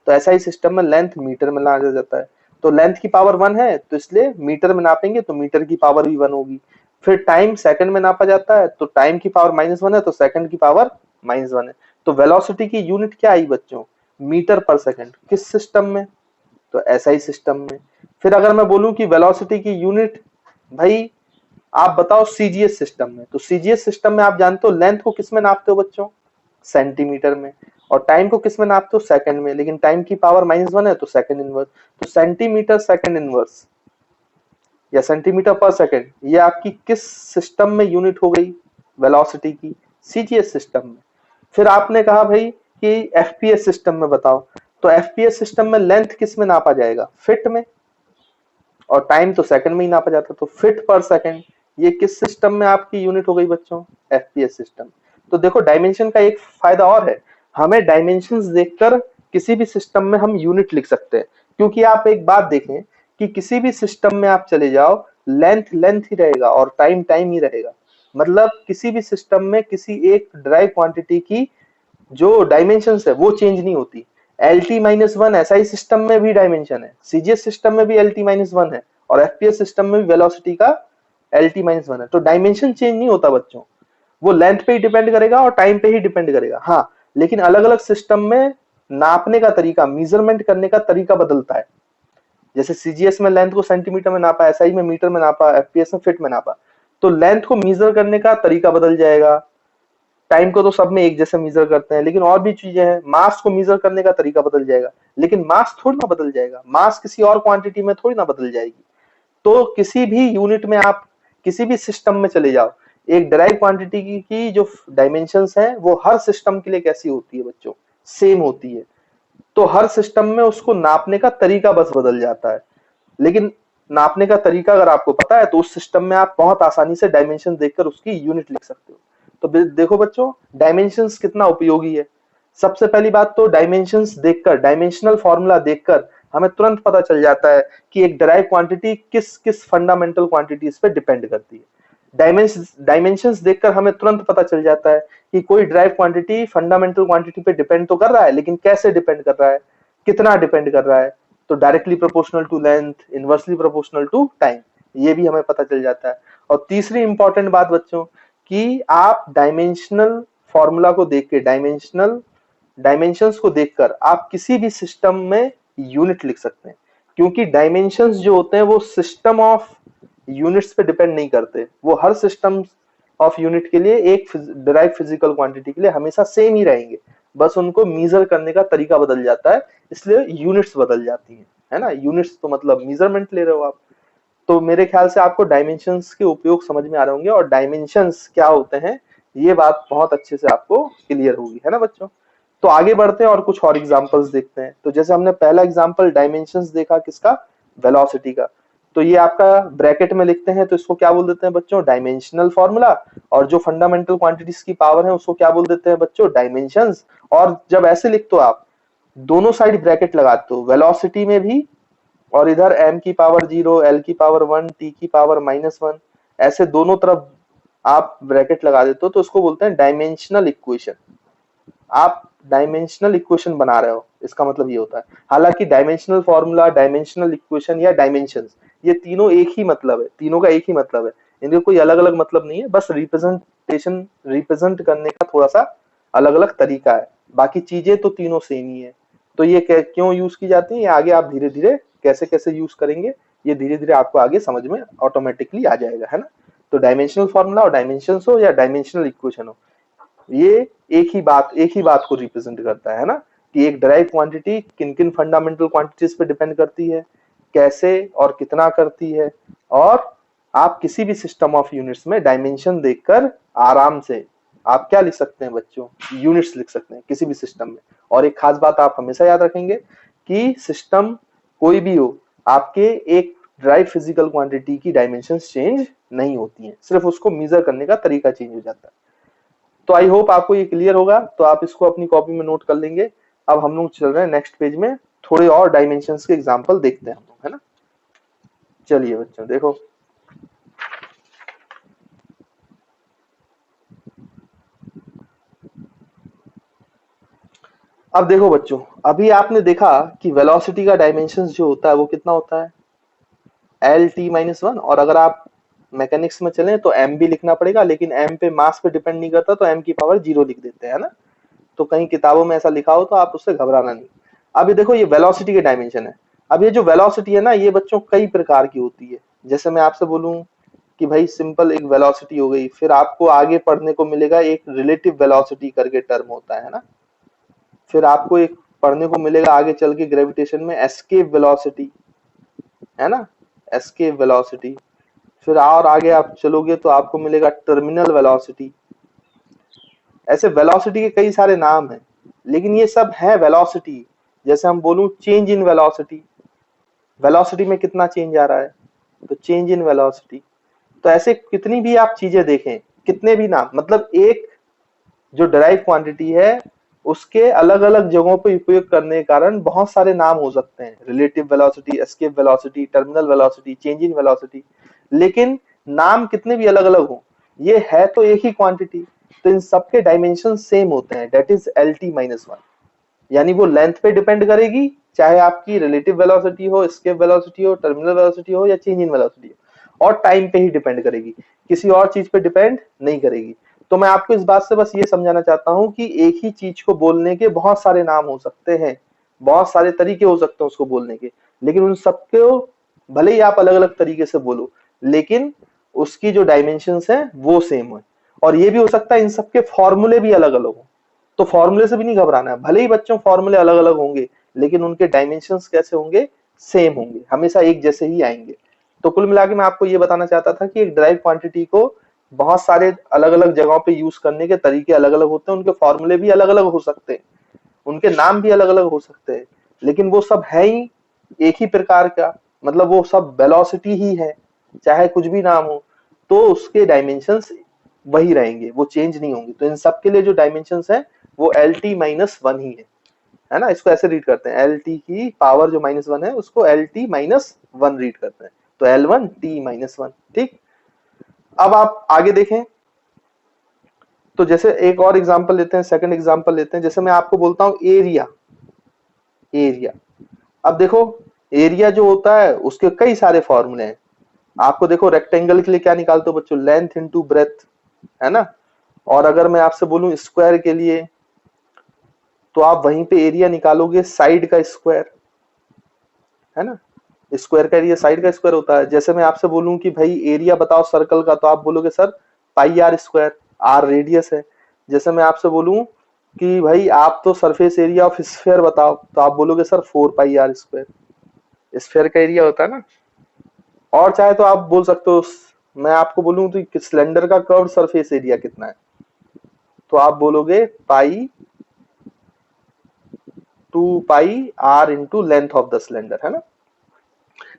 तो एसआई सिस्टम में लेंथ मीटर में नापा जाता है। तो लेंथ की पावर 1 है तो इसलिए मीटर में नापेंगे तो मीटर की पावर भी 1 होगी। फिर टाइम सेकंड में नापा जाता है तो टाइम की पावर -1 है तो सेकंड की पावर -1 है। तो वेलोसिटी की यूनिट क्या आई बच्चों, मीटर पर सेकंड। किस सिस्टम में, तो एसआई सिस्टम में। फिर अगर मैं बोलूं कि वेलोसिटी की यूनिट भाई आप बताओ सीजीएस सिस्टम में, तो सीजीएस सिस्टम में आप जानते हो लेंथ को किस में नापते हो बच्चों, सेंटीमीटर में, और टाइम को किस में नापते हो, सेकंड में। लेकिन टाइम की पावर -1 है तो सेकंड इनवर्स, तो सेंटीमीटर सेकंड इनवर्स या सेंटीमीटर पर सेकंड, ये आपकी किस सिस्टम में यूनिट हो गई, वेलोसिटी की, सीजीएस सिस्टम में। फिर आपने कहा भाई कि एफपीएस सिस्टम में बताओ, तो एफपीएस सिस्टम में लेंथ किस में नापा जाएगा, फीट में, और टाइम तो सेकंड में ही नापा जाता है तो फीट पर सेकंड, ये किस सिस्टम में आपकी यूनिट हो गई बच्चों, एफपीएस सिस्टम। तो देखो डायमेंशन का एक फायदा और है, हमें डायमेंशंस देखकर किसी भी सिस्टम में हम यूनिट लिख सकते हैं। क्योंकि आप एक बात देखें कि किसी भी सिस्टम में आप चले जाओ, लेंथ लेंथ ही रहेगा और टाइम टाइम ही रहेगा। मतलब किसी भी सिस्टम में किसी एक ड्राइव क्वांटिटी की जो डायमेंशंस है वो चेंज नहीं होती। LT-1 एसआई सिस्टम में भी डायमेंशन है, सीजीएस सिस्टम में भी LT-1 है, और एफपीएस सिस्टम में भी वेलोसिटी का LT-1 है। तो डायमेंशन चेंज नहीं होता बच्चों, वो लेंथ पे ही डिपेंड करेगा और टाइम पे ही डिपेंड करेगा। हाँ, लेकिन अलग अलग सिस्टम में नापने का तरीका, मेजरमेंट करने का तरीका बदलता है। जैसे सीजीएस में लेंथ को सेंटीमीटर में नापा, एसआई में मीटर में नापा, एफपीएस में फीट में नापा, तो लेंथ को मेजर करने का तरीका बदल जाएगा। टाइम को तो सब में एक जैसे मेजर करते हैं, लेकिन और भी चीजें हैं, मास को मेजर करने का तरीका बदल जाएगा, लेकिन मास थोड़ी ना बदल जाएगा, मास किसी और क्वांटिटी में थोड़ी ना बदल जाएगी। तो किसी भी यूनिट में आप किसी भी सिस्टम में चले जाओ, एक डिराइव क्वांटिटी की जो डायमेंशंस हैं वो हर सिस्टम के लिए कैसी होती है बच्चों, सेम होती है। तो हर सिस्टम में उसको नापने का तरीका बस बदल जाता है, लेकिन नापने का तरीका अगर आपको पता है तो उस सिस्टम में आप बहुत आसानी से डायमेंशन देखकर उसकी यूनिट लिख सकते हो। तो देखो बच्चों डायमेंशंस कितना उपयोगी है। सबसे पहली बात तो डायमेंशंस देखकर, डायमेंशनल फॉर्मूला देखकर हमें तुरंत पता चल जाता है कि एक डिराइव क्वांटिटी किस किस फंडामेंटल क्वांटिटीज पे डिपेंड करती है। डायमेंशंस देखकर हमें तुरंत पता चल जाता है कि कोई ड्राइव क्वांटिटी फंडामेंटल क्वांटिटी पे डिपेंड तो कर रहा है, लेकिन कैसे डिपेंड कर रहा है, कितना डिपेंड कर रहा है। तो directly proportional to length, inversely proportional to time, ये भी हमें पता चल जाता है। और तीसरी इंपॉर्टेंट बात बच्चों कि आप डायमेंशनल फॉर्मूला को देख के, डायमेंशंस को देखकर आप किसी भी सिस्टम में यूनिट लिख सकते हैं, क्योंकि डायमेंशंस जो होते हैं वो सिस्टम ऑफ यूनिट्स पे डिपेंड नहीं करते, वो हर सिस्टम ऑफ यूनिट के लिए एक डिराइव फिजिकल क्वांटिटी के लिए हमेशा सेम ही रहेंगे, बस उनको मीजर करने का तरीका बदल जाता है, इसलिए यूनिट्स बदल जाती हैं, है ना। यूनिट्स तो मतलब मेजरमेंट ले रहे हो आप। तो मेरे ख्याल से आपको डायमेंशंस के उपयोग समझ में आ रहे होंगे, और डायमेंशंस क्या होते हैं ये बात बहुत अच्छे से आपको क्लियर होगी, है ना बच्चों। तो आगे बढ़ते हैं और कुछ और एग्जांपल्स देखते हैं। तो जैसे हमने पहला एग्जांपल डायमेंशंस देखा किसका, वेलोसिटी का। तो ये आपका ब्रैकेट में लिखते हैं तो इसको क्या बोल देते हैं बच्चों, डायमेंशनल फॉर्मूला। और जो फंडामेंटल क्वांटिटीज की पावर है उसको क्या बोल देते हैं बच्चों, डायमेंशंस। और जब ऐसे लिखते हो आप, दोनों साइड ब्रैकेट लगाते हो, वेलोसिटी में भी और इधर m की पावर 0, l की पावर 1, t की पावर -1, ऐसे दोनों तरफ आप ब्रैकेट लगा देते हो, तो उसको बोलते हैं डायमेंशनल इक्वेशन। आप डायमेंशनल इक्वेशन बना रहे हो, इसका मतलब ये होता है। हालांकि डायमेंशनल फॉर्मूला, डायमेंशनल इक्वेशन या डायमेंशंस, ये तीनों एक ही मतलब है, तीनों का एक ही मतलब है, इनके कोई अलग अलग मतलब नहीं है, बस रिप्रेजेंट करने का थोड़ा सा अलग अलग तरीका है, बाकी चीजें तो तीनों सेम ही है। तो ये क्यों यूज की जाती है, ये आगे आप धीरे धीरे कैसे कैसे यूज करेंगे, ये धीरे धीरे आपको आगे समझ में ऑटोमेटिकली आ जाएगा, है ना। तो डायमेंशनल फॉर्मूला और डायमेंशंस हो या डायमेंशनल इक्वेशन हो, ये एक ही बात को रिप्रेजेंट करता है ना, कि एक डायरेक्ट क्वांटिटी किन किन फंडामेंटल क्वांटिटीज पे डिपेंड करती है, कैसे और कितना करती है। और आप किसी भी सिस्टम ऑफ यूनिट्स में डायमेंशन देखकर आराम से आप क्या लिख सकते हैं बच्चों, यूनिट्स लिख सकते हैं किसी भी सिस्टम में। और एक खास बात आप हमेशा याद रखेंगे कि सिस्टम कोई भी हो, आपके एक ड्राइव फिजिकल क्वांटिटी की डायमेंशंस चेंज नहीं होती हैं, सिर्फ उसको मेजर करने का तरीका चेंज हो जाता है। तो आई होप आपको ये क्लियर होगा, तो आप इसको अपनी कॉपी में नोट कर लेंगे। अब हम लोग चल रहे हैं नेक्स्ट पेज में, थोड़े और डायमेंशंस के एग्जांपल देखते हैं हम लोग, है ना। चलिए बच्चों देखो, अब देखो बच्चों, अभी आपने देखा कि वेलोसिटी का डायमेंशंस जो होता है वो कितना होता है, L-t-1। और अगर आप मैकेनिक्स में चलें तो m भी लिखना पड़ेगा, लेकिन m पे मास पे डिपेंड नहीं करता, तो m की पावर 0 लिख देते हैं, है ना। तो कहीं किताबों में ऐसा लिखा हो तो आप उससे घबराना नहीं। अब ये देखो, ये वेलोसिटी के डायमेंशन है। अब ये जो वेलोसिटी है ना, ये बच्चों कई प्रकार की होती है। जैसे मैं आपसे बोलूं कि भाई सिंपल एक वेलोसिटी हो गई, फिर आपको आगे पढ़ने को मिलेगा एक रिलेटिव वेलोसिटी करके टर्म होता है ना। फिर आपको एक पढ़ने को मिलेगा आगे चल के ग्रेविटेशन में एस्केप वेलोसिटी, है ना, एस्केप वेलोसिटी। फिर और आगे आप चलोगे तो आपको मिलेगा टर्मिनल वेलोसिटी। ऐसे वेलोसिटी के कई सारे नाम हैं, लेकिन ये सब है वेलोसिटी। जैसे हम बोलूं चेंज इन वेलोसिटी, वेलोसिटी में कितना चेंज आ रहा है, तो चेंज इन वेलोसिटी। तो ऐसे कितनी भी आप चीजें देखें, कितने भी नाम, मतलब एक जो डायरेक्ट क्वांटिटी है उसके अलग अलग जगहों पे उपयोग करने के कारण बहुत सारे नाम हो सकते हैं, relative velocity, escape velocity, terminal velocity, change in velocity. लेकिन नाम कितने भी अलग अलग हो, ये है तो एक ही क्वांटिटी, तो इन सबके डायमेंशन सेम होते हैं, दैट इज L-t-1। यानी वो लेंथ पे डिपेंड करेगी, चाहे आपकी रिलेटिव वेलोसिटी हो, एस्केप वेलोसिटी हो, टर्मिनल वेलोसिटी हो या चेंज इन वेलोसिटी हो, और टाइम पे ही डिपेंड करेगी, किसी और चीज पे डिपेंड नहीं करेगी। तो मैं आपको इस बात से बस ये समझाना चाहता हूं कि एक ही चीज को बोलने के बहुत सारे नाम हो सकते हैं, बहुत सारे तरीके हो सकते हैं उसको बोलने के, लेकिन उन सबको भले ही आप अलग अलग तरीके से बोलो, लेकिन उसकी जो डायमेंशंस है वो सेम है। और ये भी हो सकता है इन सबके फॉर्मूले भी अलग अलग हो, तो फॉर्मूले से भी नहीं घबराना है, भले ही बच्चों फॉर्मूले अलग अलग होंगे, लेकिन उनके डायमेंशंस कैसे होंगे, सेम होंगे, हमेशा एक जैसे ही आएंगे। तो कुल मिला के मैं आपको ये बताना चाहता था कि एक ड्राइव क्वांटिटी को बहुत सारे अलग अलग जगहों पे यूज करने के तरीके अलग अलग होते हैं, उनके फॉर्मूले भी अलग अलग हो सकते हैं, उनके नाम भी अलग अलग हो सकते हैं, लेकिन वो सब है ही एक ही प्रकार का, मतलब वो सब वेलोसिटी ही है, चाहे कुछ भी नाम हो, तो उसके डायमेंशंस वही रहेंगे, वो चेंज नहीं होंगे। तो इन सब के लिए जो डायमेंशंस है वो L-t-1 ही है ना। इसको ऐसे रीड करते हैं, L-t की पावर जो -1 है उसको L-t-1 रीड करते हैं, तो L1 t-1, ठीक। अब आप आगे देखें, तो जैसे एक और एग्जांपल लेते हैं, सेकंड एग्जांपल लेते हैं। जैसे मैं आपको बोलता हूं एरिया, एरिया। अब देखो, एरिया जो होता है उसके कई सारे फॉर्मूले हैं। आपको देखो, रेक्टेंगल के लिए क्या निकालते हो बच्चों, लेंथ इंटू ब्रेथ, है ना। और अगर मैं आपसे बोलूं स्क्वायर के लिए, तो आप वहीं पे एरिया निकालोगे साइड का स्क्वायर, है ना। स्क्वायर का एरिया साइड का स्क्वायर होता है। जैसे मैं आपसे बोलूं कि भाई एरिया बताओ सर्कल का, तो आप बोलोगे sir pi r square, r radius है। जैसे मैं आपसे बोलूं कि भाई आप तो सरफेस एरिया ऑफ स्फीयर बताओ, तो आप बोलोगे sir 4 pi r square, sphere का एरिया होता है ना। और चाहे तो आप बोल सकते हो, मैं आपको बोलूं तो सिलेंडर का कर्व सरफेस एरिया कितना है, तो आप बोलोगे pi 2 pi r into length of the cylinder, है ना।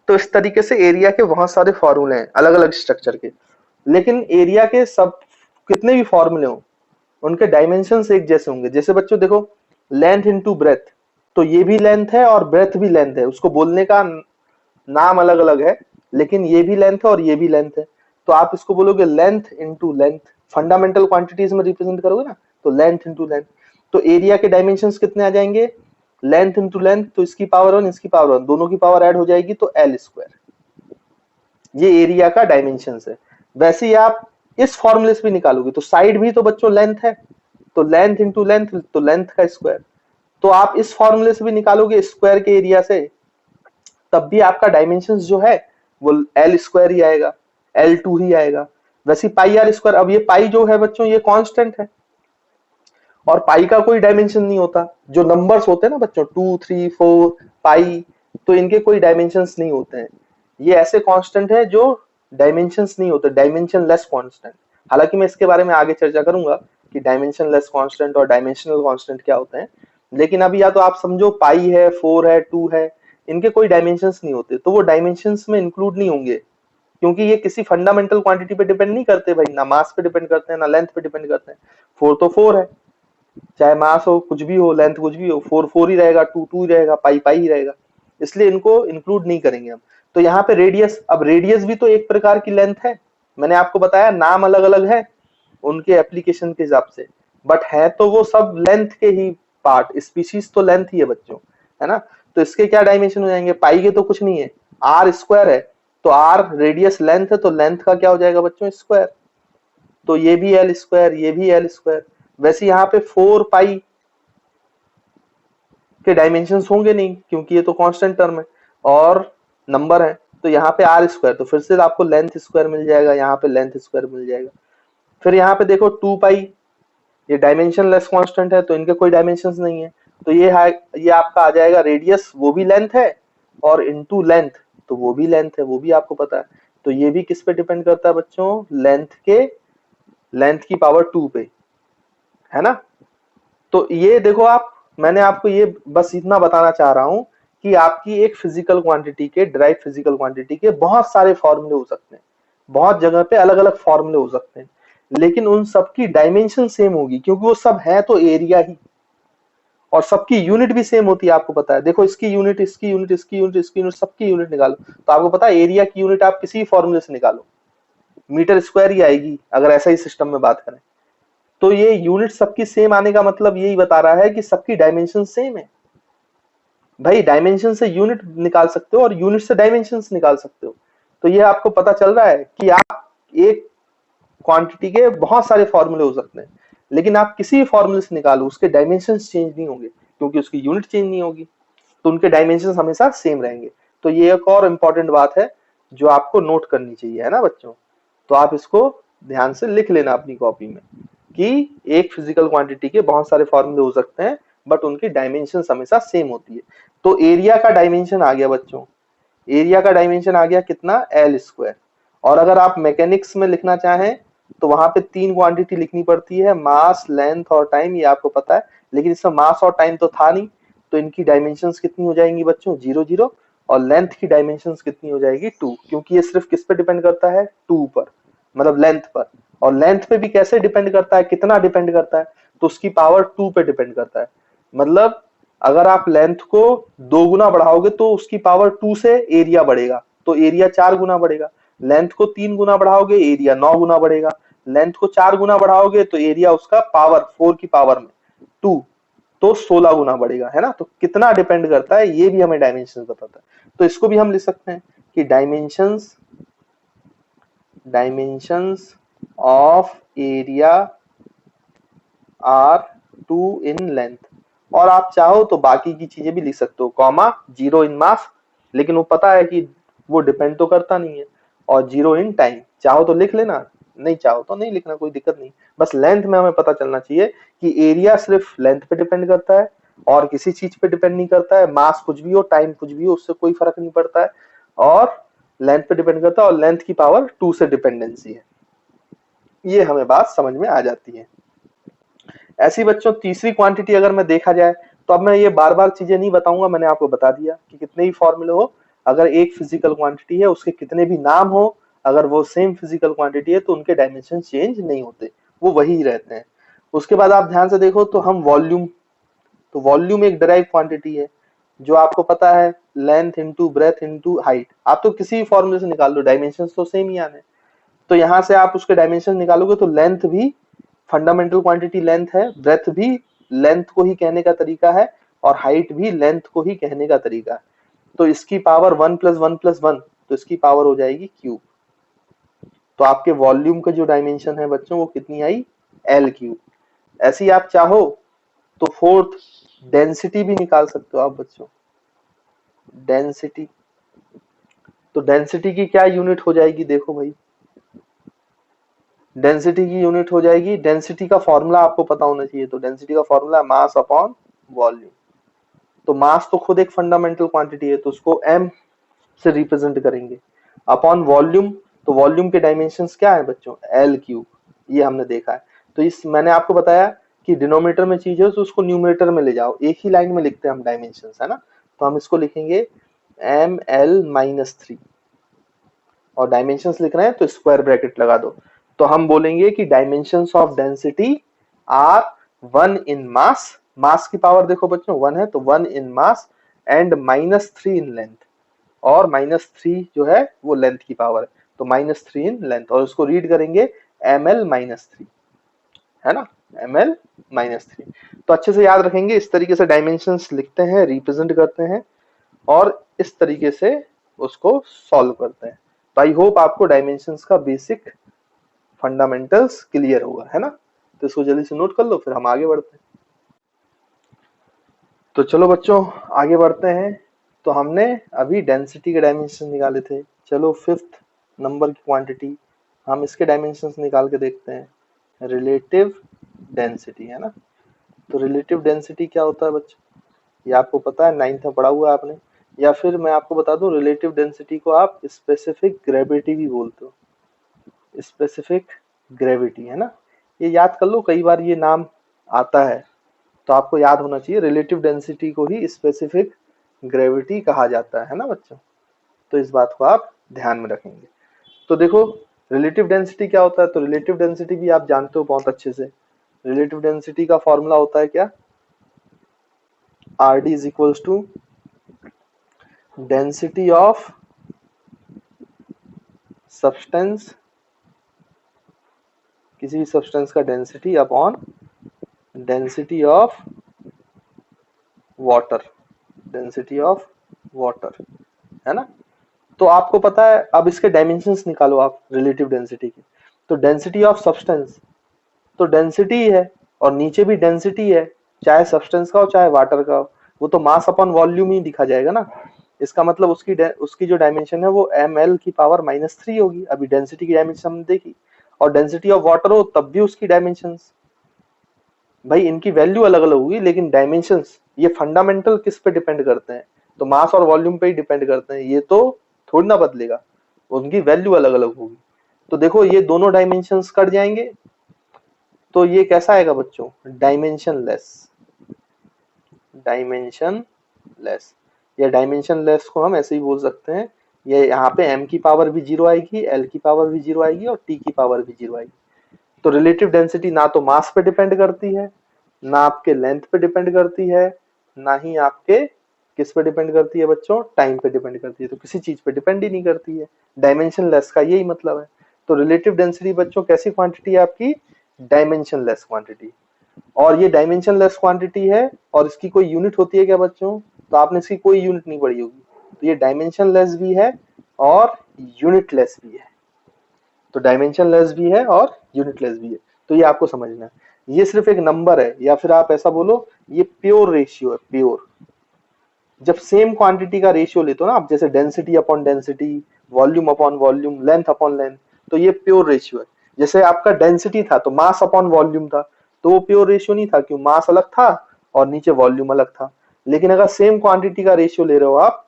तो इस तरीके से एरिया के बहुत सारे फॉर्मूले हैं अलग अलग स्ट्रक्चर के। लेकिन एरिया के सब कितने भी फॉर्मूले हो, उनके डायमेंशंस एक जैसे होंगे। जैसे बच्चों देखो, लेंथ इनटू ब्रेथ, तो ये भी लेंथ है और ब्रेथ भी लेंथ है, उसको बोलने का नाम अलग अलग है, लेकिन ये भी लेंथ है और ये भी लेंथ है। तो आप इसको बोलोगे length into length, fundamental quantities में रिप्रेजेंट करोगे ना, तो लेंथ इनटू लेंथ। तो एरिया के डायमेंशंस कितने आ जाएंगे, लेंथ इनटू लेंथ, तो इसकी पावर 1 इसकी पावर 1, दोनों की पावर ऐड हो जाएगी तो एल स्क्वायर। ये एरिया का डायमेंशन है। वैसे ही आप इस फॉर्मूले से भी निकालोगे, तो साइड भी तो बच्चों लेंथ है, तो लेंथ इंटू लेंथ, तो लेंथ का स्क्वायर। तो आप इस फॉर्मूले से भी निकालोगे स्क्वायर के एरिया से, तब भी आपका डायमेंशन जो है वो एल स्क्वायर ही आएगा, L2 ही आएगा। वैसे पाई आर स्क्वायर, अब ये पाई जो है बच्चों ये कांस्टेंट है, और पाई का कोई डायमेंशन नहीं होता। जो नंबर्स होते हैं ना बच्चों 2 3 4 पाई, तो इनके कोई डायमेंशंस नहीं होते हैं। ये ऐसे कांस्टेंट है जो डायमेंशंस नहीं होते, डायमेंशन लेस कांस्टेंट। हालांकि मैं इसके बारे में आगे चर्चा करूंगा कि डायमेंशन लेस कांस्टेंट और डायमेंशनल कांस्टेंट क्या होते हैं। लेकिन अभी या तो आप समझो पाई है, 4 है, 2 है, इनके कोई डायमेंशंस नहीं होते, तो वो डायमेंशंस में इंक्लूड नहीं होंगे, क्योंकि ये किसी फंडामेंटल क्वांटिटी पे डिपेंड नहीं करते भाई, ना मास पे डिपेंड करते हैं ना लेंथ पे डिपेंड करते हैं। 4 तो 4 है, चाहे मास हो कुछ भी हो, लेंथ कुछ भी हो, 4 4 ही रहेगा, 2 2 ही रहेगा, पाई पाई ही रहेगा, इसलिए इनको इंक्लूड नहीं करेंगे हम। तो यहाँ पे रेडियस, अब रेडियस भी तो एक प्रकार की लेंथ है। मैंने आपको बताया नाम अलग अलग है उनके एप्लीकेशन के हिसाब से, बट है तो वो सब लेंथ के ही पार्ट, स्पीशीज तो लेंथ ही है बच्चों, है ना। तो इसके क्या डायमेंशन हो जाएंगे, पाई के तो कुछ नहीं है, आर स्क्वायर है, तो आर रेडियस लेंथ है, तो लेंथ का क्या हो जाएगा बच्चों स्क्वायर, तो ये भी एल स्क्वायर, ये भी एल स्क्वायर। वैसे यहाँ पे 4 पाई के डायमेंशंस होंगे नहीं, क्योंकि ये तो कांस्टेंट टर्म है और नंबर है। तो यहाँ पे आर स्क्वायर, तो फिर से आपको लेंथ स्क्वायर मिल जाएगा, यहाँ पे लेंथ स्क्वायर मिल जाएगा। फिर यहाँ पे देखो 2 पाई, ये डायमेंशन लेस कांस्टेंट है, तो इनके कोई डायमेंशंस नहीं है, तो ये है, ये आपका आ जाएगा रेडियस, वो भी लेंथ है, और इनटू लेंथ, तो वो भी लेंथ है, वो भी आपको पता है। तो ये भी किस पे डिपेंड करता है बच्चों, लेंथ के, लेंथ की पावर 2 पे, है ना। तो ये देखो आप, मैंने आपको ये बस इतना बताना चाह रहा हूं कि आपकी एक फिजिकल क्वांटिटी के, ड्राइव फिजिकल क्वांटिटी के बहुत सारे फॉर्मूले हो सकते हैं, बहुत जगह पे अलग अलग फॉर्मूले हो सकते हैं, लेकिन उन सबकी डायमेंशन सेम होगी, क्योंकि वो सब है तो एरिया ही, और सबकी यूनिट भी सेम होती है। आपको पता है, देखो इसकी यूनिट, इसकी यूनिट, इसकी यूनिट, इसकी यूनिट, सबकी यूनिट निकालो, तो आपको पता है एरिया की यूनिट आप किसी फॉर्मूले से निकालो, मीटर स्क्वायर ही आएगी अगर ऐसा ही सिस्टम में बात करें। तो ये यूनिट सबकी सेम आने का मतलब यही बता रहा है कि सबकी डायमेंशन सेम है। भाई डायमेंशन से यूनिट निकाल सकते हो और यूनिट से डायमेंशन निकाल सकते हो। तो ये आपको पता चल रहा है कि आप एक क्वांटिटी के बहुत सारे फॉर्मूले हो सकते हैं, लेकिन आप किसी फॉर्मूले से निकालो उसके डायमेंशन चेंज नहीं होंगे, क्योंकि उसकी यूनिट चेंज नहीं होगी, तो उनके डायमेंशन हमेशा सेम रहेंगे। तो ये एक और इम्पोर्टेंट बात है जो आपको नोट करनी चाहिए, है ना बच्चों। तो आप इसको ध्यान से लिख लेना अपनी कॉपी में कि एक फिजिकल क्वांटिटी के बहुत सारे फॉर्मूले हो सकते हैं, बट उनकी डायमेंशन हमेशा सेम होती है। तो एरिया का डायमेंशन आ गया बच्चों, एरिया का डायमेंशन आ गया कितना, एल स्क्वायर। और अगर आप मैकेनिक्स में लिखना चाहें तो वहां पे 3 क्वांटिटी लिखनी पड़ती है, मास, लेंथ और टाइम, ये आपको पता है, लेकिन इसमें मास और टाइम तो था नहीं, तो इनकी डायमेंशंस कितनी हो जाएंगी बच्चों, 0 0। और लेंथ की डायमेंशंस कितनी हो जाएगी, 2, क्योंकि ये सिर्फ किस पे डिपेंड करता है, 2 पर, मतलब लेंथ पर। और लेंथ पे भी कैसे डिपेंड करता है, कितना डिपेंड करता है, तो उसकी पावर 2 पे डिपेंड करता है। मतलब अगर आप लेंथ को 2 गुना बढ़ाओगे तो उसकी पावर 2 से एरिया बढ़ेगा, तो एरिया 4 गुना बढ़ेगा। लेंथ को 3 गुना बढ़ाओगे एरिया 9 गुना बढ़ेगा, लेंथ को 4 गुना बढ़ाओगे तो एरिया उसका पावर 4 की पावर में 2 तो 16 गुना बढ़ेगा, है ना। तो कितना डिपेंड करता है ये भी हमें डायमेंशन बताता है। तो इसको भी हम लिख सकते हैं कि dimensions of area are 2 in length, और आप चाहो तो बाकी की चीजें भी लिख सकते हो, कॉमा 0 इन मास, लेकिन वो पता है कि वो डिपेंड तो करता नहीं है, और 0 इन टाइम, चाहो तो लिख लेना, नहीं चाहो तो नहीं लिखना, कोई दिक्कत नहीं। बस लेंथ में हमें पता चलना चाहिए कि एरिया सिर्फ लेंथ पे डिपेंड करता है और किसी चीज पे डिपेंड नहीं करता है, मास कुछ भी हो टाइम कुछ भी हो उससे कोई फर्क नहीं पड़ता है, और लेंथ पे डिपेंड करता है और लेंथ की पावर 2 से डिपेंडेंसी है। ये हमें बात समझ में आ जाती है। ऐसी बच्चों तीसरी क्वांटिटी अगर मैं देखा जाए, तो अब मैं ये बार बार चीजें नहीं बताऊंगा, मैंने आपको बता दिया कि कितने ही फॉर्मूले हो, अगर एक फिजिकल क्वांटिटी है उसके कितने भी नाम हो, अगर वो सेम फिजिकल क्वांटिटी है तो उनके डायमेंशन चेंज नहीं होते, वो वही रहते हैं। उसके बाद आप ध्यान से देखो तो हम वॉल्यूम, तो वॉल्यूम एक डिराइव क्वांटिटी है जो आपको पता है length into breadth into height, आप तो किसी भी फॉर्मूले से निकाल लो, डायमेंशन तो सेम ही आने। तो यहाँ से आप उसके डायमेंशन निकालोगे तो लेंथ भी फंडामेंटल क्वांटिटी लेंथ है, ब्रेथ भी लेंथ को ही कहने का तरीका है, और हाइट भी लेंथ को ही कहने का तरीका है। तो इसकी पावर 1 + 1 + 1, तो इसकी पावर हो जाएगी क्यूब। तो आपके वॉल्यूम का जो डायमेंशन है बच्चों वो कितनी आई, L3। ऐसी आप चाहो तो फोर्थ डेंसिटी भी निकाल सकते हो आप बच्चों, डेंसिटी। तो डेंसिटी की क्या यूनिट हो जाएगी, देखो भाई, डेंसिटी की यूनिट हो जाएगी, डेंसिटी का फॉर्मूला आपको पता होना चाहिए, तो डेंसिटी का फॉर्मूला मास अपॉन वॉल्यूम। तो मास तो खुद एक फंडामेंटल क्वांटिटी है तो उसको m से रिप्रेजेंट करेंगे, अपॉन वॉल्यूम, तो वॉल्यूम के डायमेंशंस क्या है बच्चों, L3, ये हमने देखा है। तो इस मैंने आपको बताया कि डिनोमिनेटर में चीज है तो उसको न्यूमरेटर में ले जाओ, एक ही लाइन में लिखते हैं हम डायमेंशंस, है ना। तो हम इसको लिखेंगे ml-3, और डायमेंशंस लिख रहे हैं तो स्क्वायर ब्रैकेट लगा दो। तो हम बोलेंगे कि dimensions of density are 1 in mass, मास की पावर देखो बच्चों 1 है तो 1 इन मास, एंड -3 इन लेंथ, और -3 जो है वो लेंथ की पावर है, तो -3 इन लेंथ, और उसको रीड करेंगे ml-3, है ना, ml-3। तो अच्छे से याद रखेंगे, इस तरीके से डायमेंशंस लिखते हैं, रिप्रेजेंट करते हैं, और इस तरीके से उसको सॉल्व करते हैं। तो आई होप आपको डायमेंशंस का बेसिक फंडामेंटल्स क्लियर होगा, है ना। तो इसको जल्दी से नोट कर लो, फिर हम आगे बढ़ते हैं। तो चलो बच्चों आगे बढ़ते हैं। तो हमने अभी डेंसिटी के डायमेंशन निकाले थे, चलो 5th नंबर की क्वांटिटी, हम इसके डायमेंशंस निकाल के देखते हैं, रिलेटिव डेंसिटी, है ना। तो रिलेटिव डेंसिटी क्या होता है बच्चों, ये आपको पता है, 9th में पढ़ा हुआ है आपने, या फिर मैं आपको बता दूं रिलेटिव डेंसिटी को आप स्पेसिफिक ग्रेविटी भी बोलते हो, स्पेसिफिक ग्रेविटी, है ना। ये याद कर लो, कई बार ये नाम आता है तो आपको याद होना चाहिए, रिलेटिव डेंसिटी को ही स्पेसिफिक ग्रेविटी कहा जाता है ना बच्चों। तो इस बात को आप ध्यान में रखेंगे। तो देखो रिलेटिव डेंसिटी क्या होता है, तो रिलेटिव डेंसिटी भी आप जानते हो बहुत अच्छे से, रिलेटिव डेंसिटी का फॉर्मूला होता है क्या, RD is equals to density of substance, किसी भी सब्सटेंस का density upon density of water, density of water, है ना। तो आपको पता है, अब इसके डायमेंशंस निकालो आप रिलेटिव डेंसिटी के, तो डेंसिटी ऑफ सब्सटेंस तो डेंसिटी है, और नीचे भी डेंसिटी है, चाहे सब्सटेंस का हो चाहे वाटर का हो, वो तो मास अपॉन वॉल्यूम ही दिखा जाएगा ना। इसका मतलब उसकी जो डायमेंशन है वो ml की पावर -3 होगी, अभी डेंसिटी की डायमेंशन हमने देखी, और डेंसिटी ऑफ वाटर हो तब भी उसकी डायमेंशंस, भाई इनकी वैल्यू अलग अलग होगी लेकिन डायमेंशंस ये फंडामेंटल किस पे डिपेंड करते हैं, तो मास और वॉल्यूम पे ही डिपेंड करते हैं, ये तो थोड़ी ना बदलेगा, उनकी वैल्यू अलग अलग होगी। तो देखो ये दोनों डायमेंशंस कट जाएंगे, तो ये कैसा आएगा बच्चों, डायमेंशन लेस, डायमेंशन लेस, या डायमेंशन लेस को हम ऐसे ही बोल सकते हैं, ये यहाँ पे m की पावर भी 0 आएगी, l की पावर भी 0 आएगी, और t की पावर भी 0 आएगी। तो रिलेटिव डेंसिटी ना तो मास पे डिपेंड करती है, ना आपके लेंथ पे डिपेंड करती है, ना ही आपके किस पे डिपेंड करती है बच्चों? टाइम पे डिपेंड करती है, तो किसी चीज पे डिपेंड ही नहीं करती है। डायमेंशनलेस का यही मतलब है। तो रिलेटिव डेंसिटी बच्चों कैसी क्वांटिटी है आपकी? Dimensionless quantity. और ये डायमेंशनलेस क्वांटिटी है और इसकी कोई यूनिट होती है क्या बच्चों? तो आपने इसकी कोई यूनिट नहीं पढ़ी होगी। तो ये डायमेंशनलेस भी है और यूनिटलेस भी है। तो डायमेंशनलेस भी है और यूनिटलेस भी है, तो ये आपको समझना है। ये सिर्फ एक नंबर है, या फिर आप ऐसा बोलो ये प्योर रेशियो है, प्योर। जब सेम क्वांटिटी का रेशियो लेते हो ना आप, जैसे density upon density, volume upon volume, length upon length, तो ये प्योर रेशियो है। जैसे आपका डेंसिटी था तो मास अपॉन वॉल्यूम था, तो वो प्योर रेशियो नहीं था, क्यों? मास अलग था और नीचे वॉल्यूम अलग था। लेकिन अगर सेम क्वांटिटी का रेशियो ले रहे हो आप,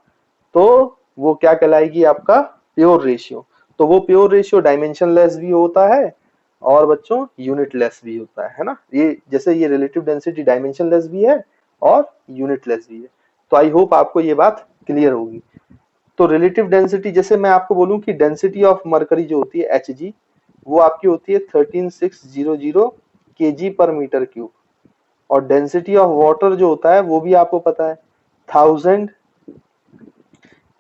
तो वो क्या कहलाएगी? आपका प्योर रेशियो। तो वो प्योर रेशियो डायमेंशनलेस भी होता है और बच्चों यूनिटलेस भी होता है ना। ये जैसे ये रिलेटिव डेंसिटी डायमेंशनलेस भी है और यूनिटलेस भी है। तो आई होप आपको ये बात क्लियर होगी। तो रिलेटिव डेंसिटी, जैसे मैं आपको बोलूं कि डेंसिटी ऑफ मरकरी जो होती है Hg, वो आपकी होती है 13600 kg पर मीटर क्यूब। और डेंसिटी ऑफ वाटर जो होता है वो भी आपको पता है 1000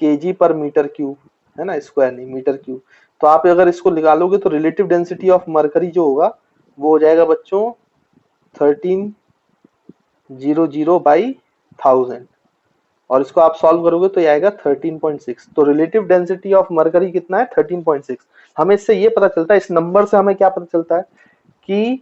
kg पर मीटर क्यूब, है ना, स्क्वायर नहीं, मीटर क्यूब। तो आप अगर इसको निकालोगे तो रिलेटिव डेंसिटी ऑफ मरकरी जो होगा वो हो जाएगा बच्चों 1300 बाई 1000, और इसको आप सॉल्व करोगे तो ये आएगा 13.6। तो रिलेटिव डेंसिटी ऑफ मरकरी कितना है? 13.6। हमें इससे ये पता चलता है, इस नंबर से हमें क्या पता चलता है कि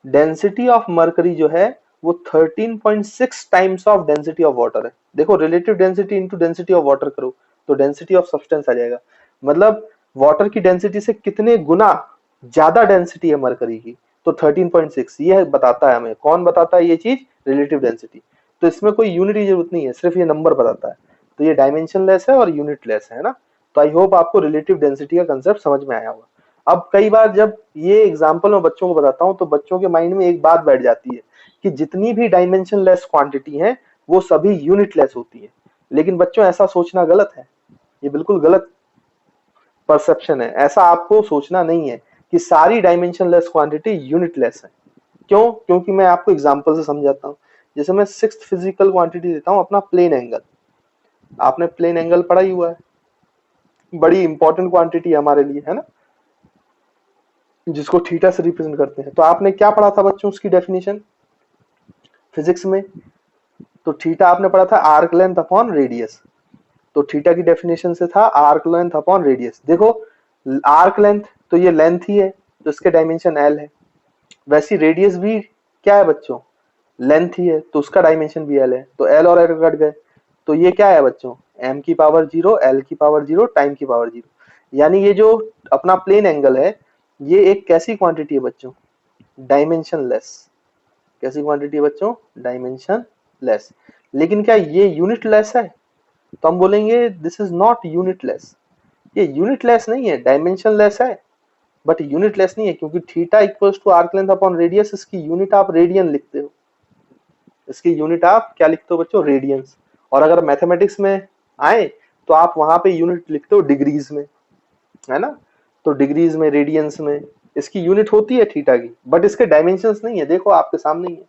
डेंसिटी ऑफ मरकरी जो है वो 13.6 times of density of water है। देखो relative density into density of water करो तो डेंसिटी ऑफ सब्सटेंस आ जाएगा, मतलब वाटर की डेंसिटी से कितने गुना ज्यादा डेंसिटी है मरकरी की। तो 13.6 ये बताता है हमें। कौन बताता है ये चीज? Relative density. तो इसमें कोई यूनिट की जरूरत नहीं है, सिर्फ ये नंबर बताता है। तो ये डायमेंशनलेस है और यूनिटलेस है ना। तो आई होप आपको रिलेटिव डेंसिटी का कंसेप्ट समझ में आया होगा। अब कई बार जब ये एग्जाम्पल मैं बच्चों को बताता हूँ तो बच्चों के माइंड में एक बात बैठ जाती है कि जितनी भी डायमेंशनलेस क्वांटिटी है वो सभी यूनिटलेस होती है। लेकिन बच्चों ऐसा सोचना गलत है, ये बिल्कुल गलत परसेप्शन है। ऐसा आपको सोचना नहीं है कि सारी डायमेंशनलेस क्वांटिटी यूनिटलेस है। क्यों? क्योंकि मैं आपको एग्जांपल से समझाता हूँ। जैसे मैं सिक्स्थ फिजिकल क्वांटिटी देता हूँ, अपना प्लेन एंगल। आपने प्लेन एंगल पढ़ा ही हुआ है, बड़ी इंपॉर्टेंट क्वांटिटी है हमारे लिए, है ना, जिसको थीटा से रिप्रेजेंट करते हैं। तो आपने क्या पढ़ा था बच्चों उसकी डेफिनेशन फिजिक्स में? तो थीटा आपने पढ़ा था आर्क लेंथ अपॉन रेडियस। तो थीटा की डेफिनेशन से था आर्क लेंथ अपॉन रेडियस। देखो आर्क लेंथ तो ये लेंथ ही है, तो इसके डायमेंशन एल है। वैसी रेडियस भी क्या है बच्चों? लेंथ ही है, तो उसका डायमेंशन भी एल है। तो एल और एल कट गए, तो ये क्या है बच्चों? एम की पावर 0, एल की पावर 0, टाइम की पावर 0। यानी ये जो अपना प्लेन एंगल है ये एक कैसी क्वांटिटी है बच्चों? डायमेंशनलेस। कैसी क्वांटिटी है बच्चों? डायमेंशनलेस। लेकिन क्या ये यूनिटलेस है? तो हम बोलेंगे दिस इज नॉट यूनिटलेस। ये यूनिटलेस नहीं है, डायमेंशनलेस है बट यूनिटलेस नहीं है, क्योंकि theta equals to arc length upon radius. इसकी यूनिट आप रेडियन लिखते हो, इसकी यूनिट आप क्या लिखते हो बच्चों? रेडियंस। और अगर मैथमेटिक्स में आए तो आप वहां पे यूनिट लिखते हो डिग्रीज में, है ना। तो डिग्रीज में, रेडियंस में इसकी यूनिट होती है थीटा की, बट इसके डायमेंशंस नहीं है। देखो आपके सामने ही है,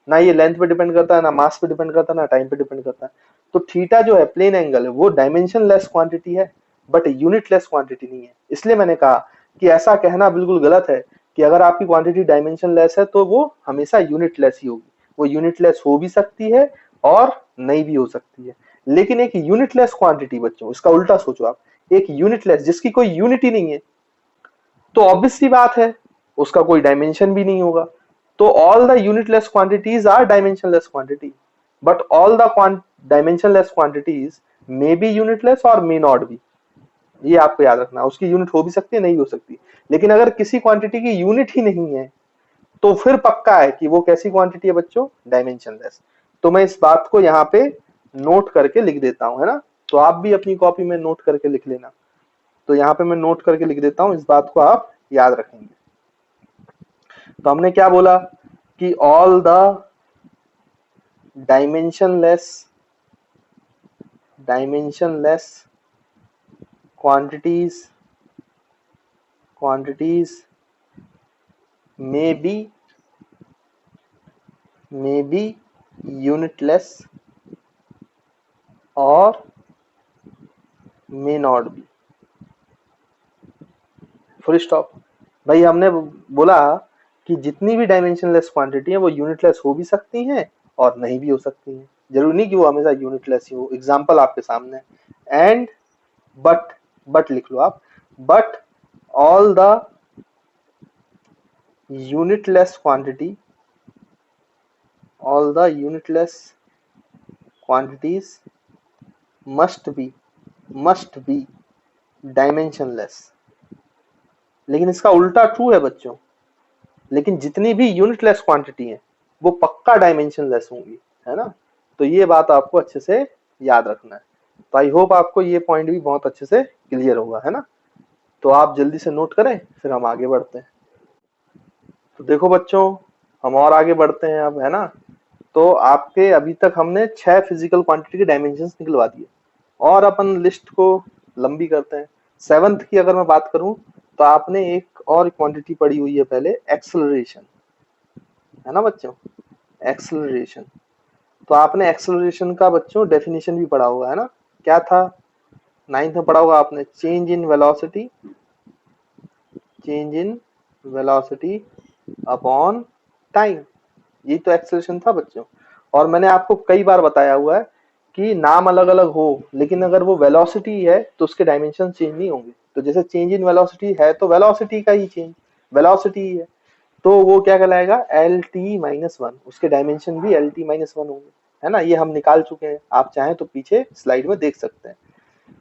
ना ये लेंथ पे डिपेंड करता है, ना मास पे डिपेंड करता है, ना टाइम पे डिपेंड करता है। तो थीटा जो है प्लेन एंगल है वो डायमेंशनलेस क्वांटिटी है बट यूनिटलेस क्वांटिटी नहीं है। इसलिए मैंने कहा कि ऐसा कहना बिल्कुल गलत है कि अगर आपकी क्वांटिटी डायमेंशनलेस है तो वो हमेशा यूनिटलेस ही होगी। वो यूनिटलेस हो भी सकती है और नहीं भी हो सकती है। लेकिन एक यूनिटलेस क्वांटिटी बच्चों, इसका उल्टा सोचो आप, एक यूनिटलेस जिसकी कोई यूनिट ही नहीं है, तो ऑब्वियस सी बात है उसका कोई डायमेंशन भी नहीं होगा। तो all the unitless quantities are dimensionless quantity, but all the dimensionless quantities may be unitless और मे नॉट बी। ये आपको याद रखना, उसकी यूनिट हो भी सकती है, नहीं हो सकती। लेकिन अगर किसी क्वांटिटी की यूनिट ही नहीं है तो फिर पक्का है कि वो कैसी क्वांटिटी है बच्चों? डायमेंशनलेस। तो मैं इस बात को यहाँ पे नोट करके लिख देता हूं, है ना। तो आप भी अपनी कॉपी में नोट करके लिख लेना। तो यहाँ पे मैं नोट करके लिख देता हूं, इस बात को आप याद रखेंगे। तो हमने क्या बोला कि all the dimensionless quantities may be unitless और may not be, full stop. भाई हमने बोला कि जितनी भी डायमेंशनलेस क्वांटिटी है वो यूनिटलेस हो भी सकती हैं और नहीं भी हो सकती हैं, जरूरी नहीं कि वो हमेशा यूनिटलेस ही हो। एग्जांपल आपके सामने एंड बट, बट लिख लो आप, but all the unitless quantity, all the unitless quantities must be dimensionless। लेकिन इसका उल्टा ट्रू है बच्चों, लेकिन जितनी भी यूनिटलेस क्वांटिटी है वो पक्का डायमेंशनलेस होंगी, है ना। तो ये बात आपको अच्छे से याद रखना है। तो आई होप आपको ये पॉइंट भी बहुत अच्छे से क्लियर होगा, है ना। तो आप जल्दी से नोट करें, फिर हम आगे बढ़ते हैं। तो देखो बच्चों, हम और आगे बढ़ते हैं अब, है ना। तो आपके अभी तक हमने 6 फिजिकल क्वांटिटी के डायमेंशंस निकलवा दिए और अपन लिस्ट को लंबी करते हैं। 7th की अगर मैं बात करूं तो आपने एक और क्वांटिटी पढ़ी हुई है पहले, एक्सेलरेशन, है ना बच्चों, एक्सेलरेशन। तो आपने एक्सेलरेशन का बच्चों डेफिनेशन भी पढ़ा होगा, है ना। क्या था, 9th में पढ़ा होगा आपने, change in velocity, change in velocity upon time. ये तो एक्सेलरेशन था बच्चों। और मैंने आपको कई बार बताया हुआ है कि नाम अलग अलग हो लेकिन अगर वो वेलोसिटी है तो उसके डायमेंशन चेंज नहीं होंगे। तो जैसे चेंज इन वेलोसिटी है तो वेलोसिटी का ही चेंज, वेलोसिटी ही है, तो वो क्या कहलाएगा, एल टी माइनस वन, उसके डायमेंशन भी एल टी माइनस वन होंगे, है ना। ये हम निकाल चुके हैं, आप चाहें तो पीछे स्लाइड में देख सकते हैं।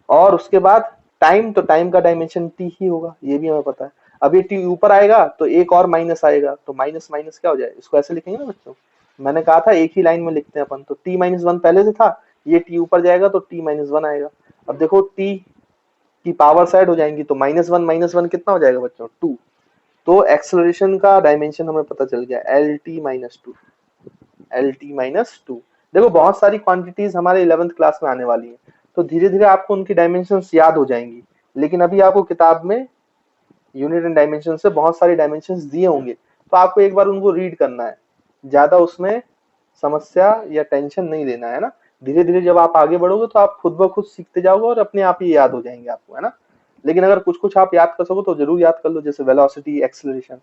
और उसके बाद टाइम, तो टाइम का डायमेंशन टी ही होगा, ये भी हमें पता है। अब ये टी ऊपर आएगा तो एक और माइनस आएगा, तो माइनस माइनस क्या हो जाए, इसको ऐसे लिखेंगे ना बच्चों, मैंने कहा था एक ही लाइन में लिखते हैं अपन। तो टी माइनस वन पहले से था, ये टी ऊपर जाएगा तो टी माइनस वन आएगा। अब देखो टी की पावर साइड हो जाएंगी तो माइनस वन कितना हो जाएगा बच्चों, टू। तो एक्सेलरेशन का डायमेंशन हमें पता चल गया, L T minus to, L T minus to. देखो बहुत सारी क्वांटिटीज हमारे 11th क्लास में आने वाली है, तो धीरे धीरे आपको उनकी डायमेंशंस याद हो जाएंगी। लेकिन अभी आपको किताब में यूनिट एंड डायमेंशन से बहुत सारे डायमेंशंस दिए होंगे, तो आपको एक बार उनको रीड करना है, ज्यादा उसमें समस्या या टेंशन नहीं लेना है ना। धीरे धीरे जब आप आगे बढ़ोगे तो आप खुद ब खुद सीखते जाओगे और अपने आप ही याद हो जाएंगे आपको, है ना। लेकिन अगर कुछ कुछ आप याद कर सको तो जरूर याद कर लो, जैसे वेलोसिटी, एक्सेलरेशन,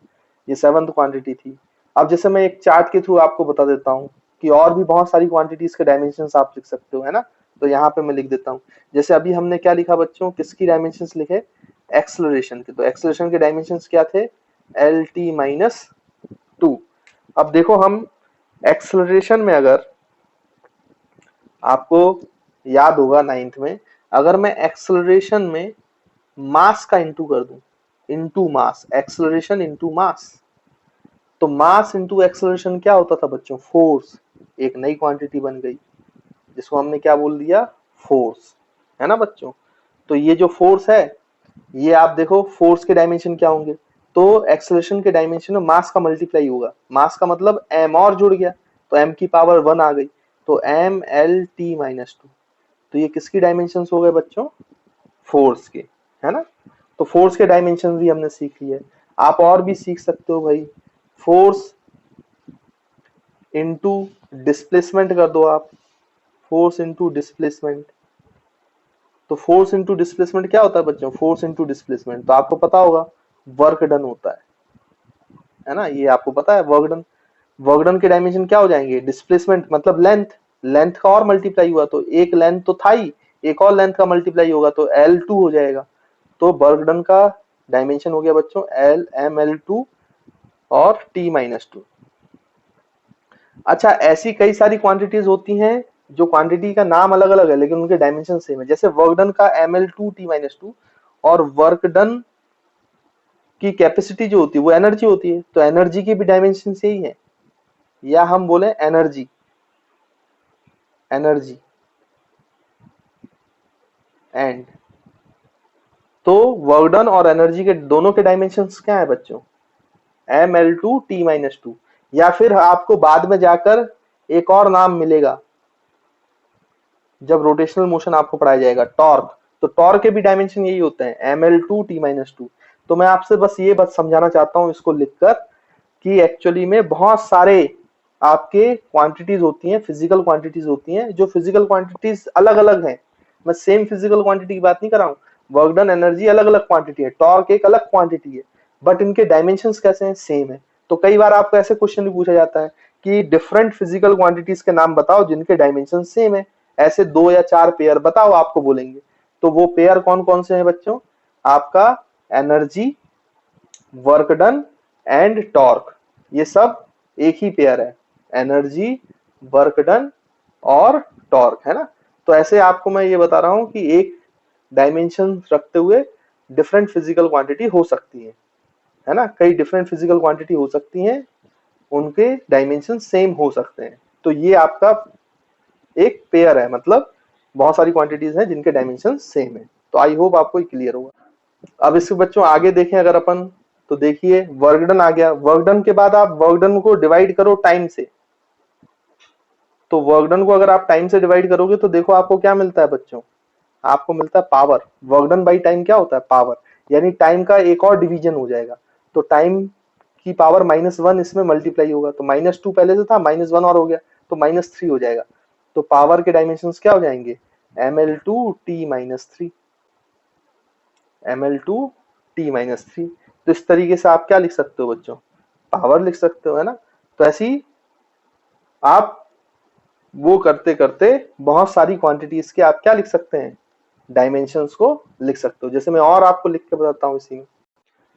ये 7th क्वांटिटी थी। अब जैसे मैं एक चार्ट के थ्रू आपको बता देता हूँ कि और भी बहुत सारी क्वांटिटीज के डायमेंशंस आप लिख सकते हो, है ना। तो यहाँ पे मैं लिख देता हूँ, जैसे अभी हमने क्या लिखा बच्चों, किसकी डायमेंशंस लिखे, एक्सेलरेशन के। तो एक्सेलरेशन के डायमेंशंस क्या थे, एल टी माइनस टू। अब देखो हम एक्सेलरेशन में, अगर आपको याद होगा 9th में, अगर मैं एक्सेलरेशन में मास का इंटू कर दूं, into mass, acceleration into mass, तो मास इंटू एक्सेलरेशन क्या होता था बच्चों, फोर्स। एक नई क्वांटिटी बन गई जिसको हमने क्या बोल दिया, फोर्स, है ना बच्चों। तो ये जो फोर्स है, ये आप देखो फोर्स के डायमेंशन क्या होंगे, तो एक्सेलरेशन के डायमेंशन में मास का मल्टीप्लाई होगा, मास का मतलब एम और जुड़ गया तो एम की पावर वन आ गई, तो M L T minus two. तो ये किसकी डायमेंशन हो गए बच्चों, फोर्स के, है ना। तो फोर्स के डायमेंशन भी हमने सीख लिए। आप और भी सीख सकते हो भाई, फोर्स इंटू डिस्प्लेसमेंट कर दो आप, फोर्स इंटू डिस्प्लेसमेंट। तो फोर्स इंटू डिस्प्लेसमेंट क्या होता है बच्चों, फोर्स इंटू डिस्प्लेसमेंट तो आपको पता होगा वर्क डन होता है ना। ये आपको पता है वर्क डन, वर्क डन के डायमेंशन क्या हो जाएंगे, डिस्प्लेसमेंट मतलब लेंथ, लेंथ का और मल्टीप्लाई हुआ तो एक लेंथ तो था ही, एक और लेंथ का मल्टीप्लाई होगा तो L2 हो जाएगा। तो वर्क डन का डायमेंशन हो गया बच्चों एल एम एल टू और टी माइनस टू। अच्छा, ऐसी कई सारी क्वांटिटीज होती हैं जो क्वांटिटी का नाम अलग अलग है लेकिन उनके डायमेंशन सेम है, जैसे वर्क डन का ML2 T माइनस टू, और वर्क डन की कैपेसिटी जो होती है वो एनर्जी होती है, तो एनर्जी की भी डायमेंशन यही है, या हम बोले एनर्जी, एनर्जी एंड। तो वर्क डन और एनर्जी के दोनों के डायमेंशंस क्या है बच्चों, ML2 T माइनस टू। या फिर आपको बाद में जाकर एक और नाम मिलेगा जब रोटेशनल मोशन आपको पढ़ाया जाएगा, टॉर्क। तो टॉर्क के भी डायमेंशन यही होते हैं, ML2 T माइनस टू। तो मैं आपसे बस ये बात समझाना चाहता हूँ इसको लिखकर कि एक्चुअली में बहुत सारे आपके क्वांटिटीज होती हैं, फिजिकल क्वांटिटीज होती हैं, जो फिजिकल क्वांटिटीज अलग अलग हैं। मैं सेम फिजिकल क्वांटिटी की बात नहीं कर रहा हूँ। वर्क डन एनर्जी अलग अलग क्वांटिटी है, टॉर्क एक अलग क्वांटिटी है, बट इनके डायमेंशंस कैसे हैं, सेम है। तो कई बार आपको ऐसे क्वेश्चन भी पूछा जाता है कि डिफरेंट फिजिकल क्वांटिटीज के नाम बताओ जिनके डायमेंशन सेम है। ऐसे 2 या 4 पेयर बताओ, आपको बोलेंगे। तो वो पेयर कौन कौन से हैं बच्चों? आपका energy, work done and torque, ये सब एक ही पेयर है। एनर्जी, वर्क डन और टॉर्क, है ना। तो ऐसे आपको मैं ये बता रहा हूं कि एक डायमेंशन रखते हुए डिफरेंट फिजिकल क्वांटिटी हो सकती है ना। कई डिफरेंट फिजिकल क्वांटिटी हो सकती हैं, उनके डायमेंशन सेम हो सकते हैं। तो ये आपका एक पेयर है, मतलब बहुत सारी क्वांटिटीज हैं जिनके डायमेंशन सेम है। तो आई होप आपको क्लियर होगा। अब इसके बच्चों आगे देखें अगर अपन, तो देखिए वर्क डन आ गया। वर्क डन के बाद आप वर्क डन को डिवाइड करो टाइम से। तो वर्क डन को अगर आप टाइम से डिवाइड करोगे तो देखो आपको क्या मिलता है बच्चों, आपको मिलता है power. Work done by time क्या होता है? पावर। यानी टाइम का एक और डिवीजन हो जाएगा। तो टाइम की पावर -1 इसमें मल्टीप्लाई होगा। तो -2 पहले से था, -1 और हो गया, तो -3 हो जाएगा। तो पावर के डायमेंशंस क्या हो जाएंगे? ml2t-3, ml2t-3। तो इस तरीके से आप क्या लिख सकते हो बच्चों? पावर लिख सकते हो, है ना। तो ऐसी आप वो करते करते बहुत सारी क्वांटिटीज के आप क्या लिख सकते हैं? डायमेंशंस को लिख सकते हो। जैसे मैं और आपको लिख के बताता हूँ इसी में।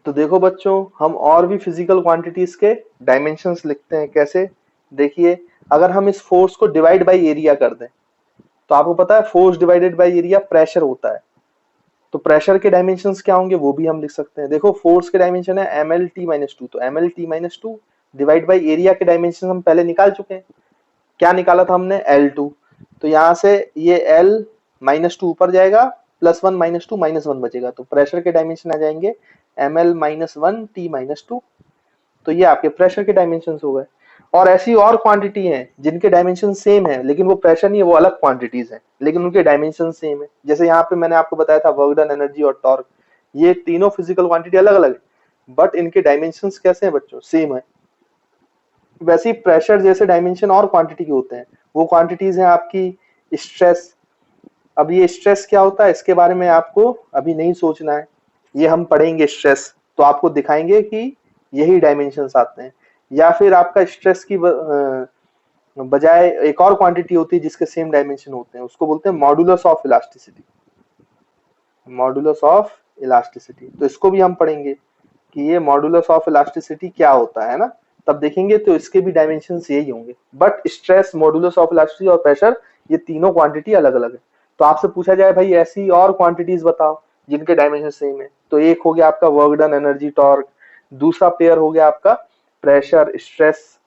तो देखो बच्चों, हम और भी फिजिकल क्वांटिटीज के डायमेंशंस लिखते हैं। कैसे? देखिए, अगर हम इस फोर्स को डिवाइड बाय एरिया कर दें, तो आपको पता है force divided by area pressure होता है। तो प्रेशर के डायमेंशंस क्या होंगे वो भी हम लिख सकते हैं। देखो फोर्स के डायमेंशन है mlt-2, तो mlt-2 डिवाइड बाय एरिया के डायमेंशन हम पहले निकाल चुके हैं। क्या निकाला था हमने? L2। तो यहाँ से ये L-2 ऊपर जाएगा, +1 -2 -1 बचेगा। तो प्रेशर के डायमेंशन आ जाएंगे ml-1 t-2। तो ये आपके प्रेशर के डायमेंशन हो गए। और ऐसी और क्वांटिटी हैं जिनके डायमेंशन सेम है, लेकिन वो प्रेशर नहीं है, वो अलग क्वांटिटीज हैं, लेकिन उनके डायमेंशन सेम है। जैसे यहाँ पे मैंने आपको बताया था वर्क डन, एनर्जी और टॉर्क, ये तीनों फिजिकल क्वांटिटी अलग अलग है, बट इनके डायमेंशन कैसे हैं बच्चों? सेम है। वैसे ही प्रेशर जैसे डायमेंशन और क्वांटिटी के होते हैं। वो क्वांटिटीज हैं आपकी स्ट्रेस। अब ये स्ट्रेस क्या होता है इसके बारे में आपको अभी नहीं सोचना है, ये हम पढ़ेंगे स्ट्रेस, तो आपको दिखाएंगे कि यही डायमेंशंस आते हैं। या फिर आपका स्ट्रेस की बजाय एक और क्वांटिटी होती है जिसके सेम डायमेंशन होते हैं, उसको बोलते हैं modulus of elasticity. Modulus of elasticity, तो इसको भी हम पढ़ेंगे कि ये मॉडुलस ऑफ इलास्टिसिटी क्या होता है ना। तब देखेंगे तो इसके भी डायमेंशंस यही होंगे। But stress, modulus of elasticity और प्रेशर, ये तीनों क्वांटिटी अलग अलग है। तो आपसे पूछा जाए भाई ऐसी और क्वांटिटीज बताओ जिनके डायमेंशन सेम है, तो एक हो गया आपका वर्क डन, एनर्जी, टॉर्क। दूसरा पेयर हो गया आपका प्रेशर, स्ट्रेस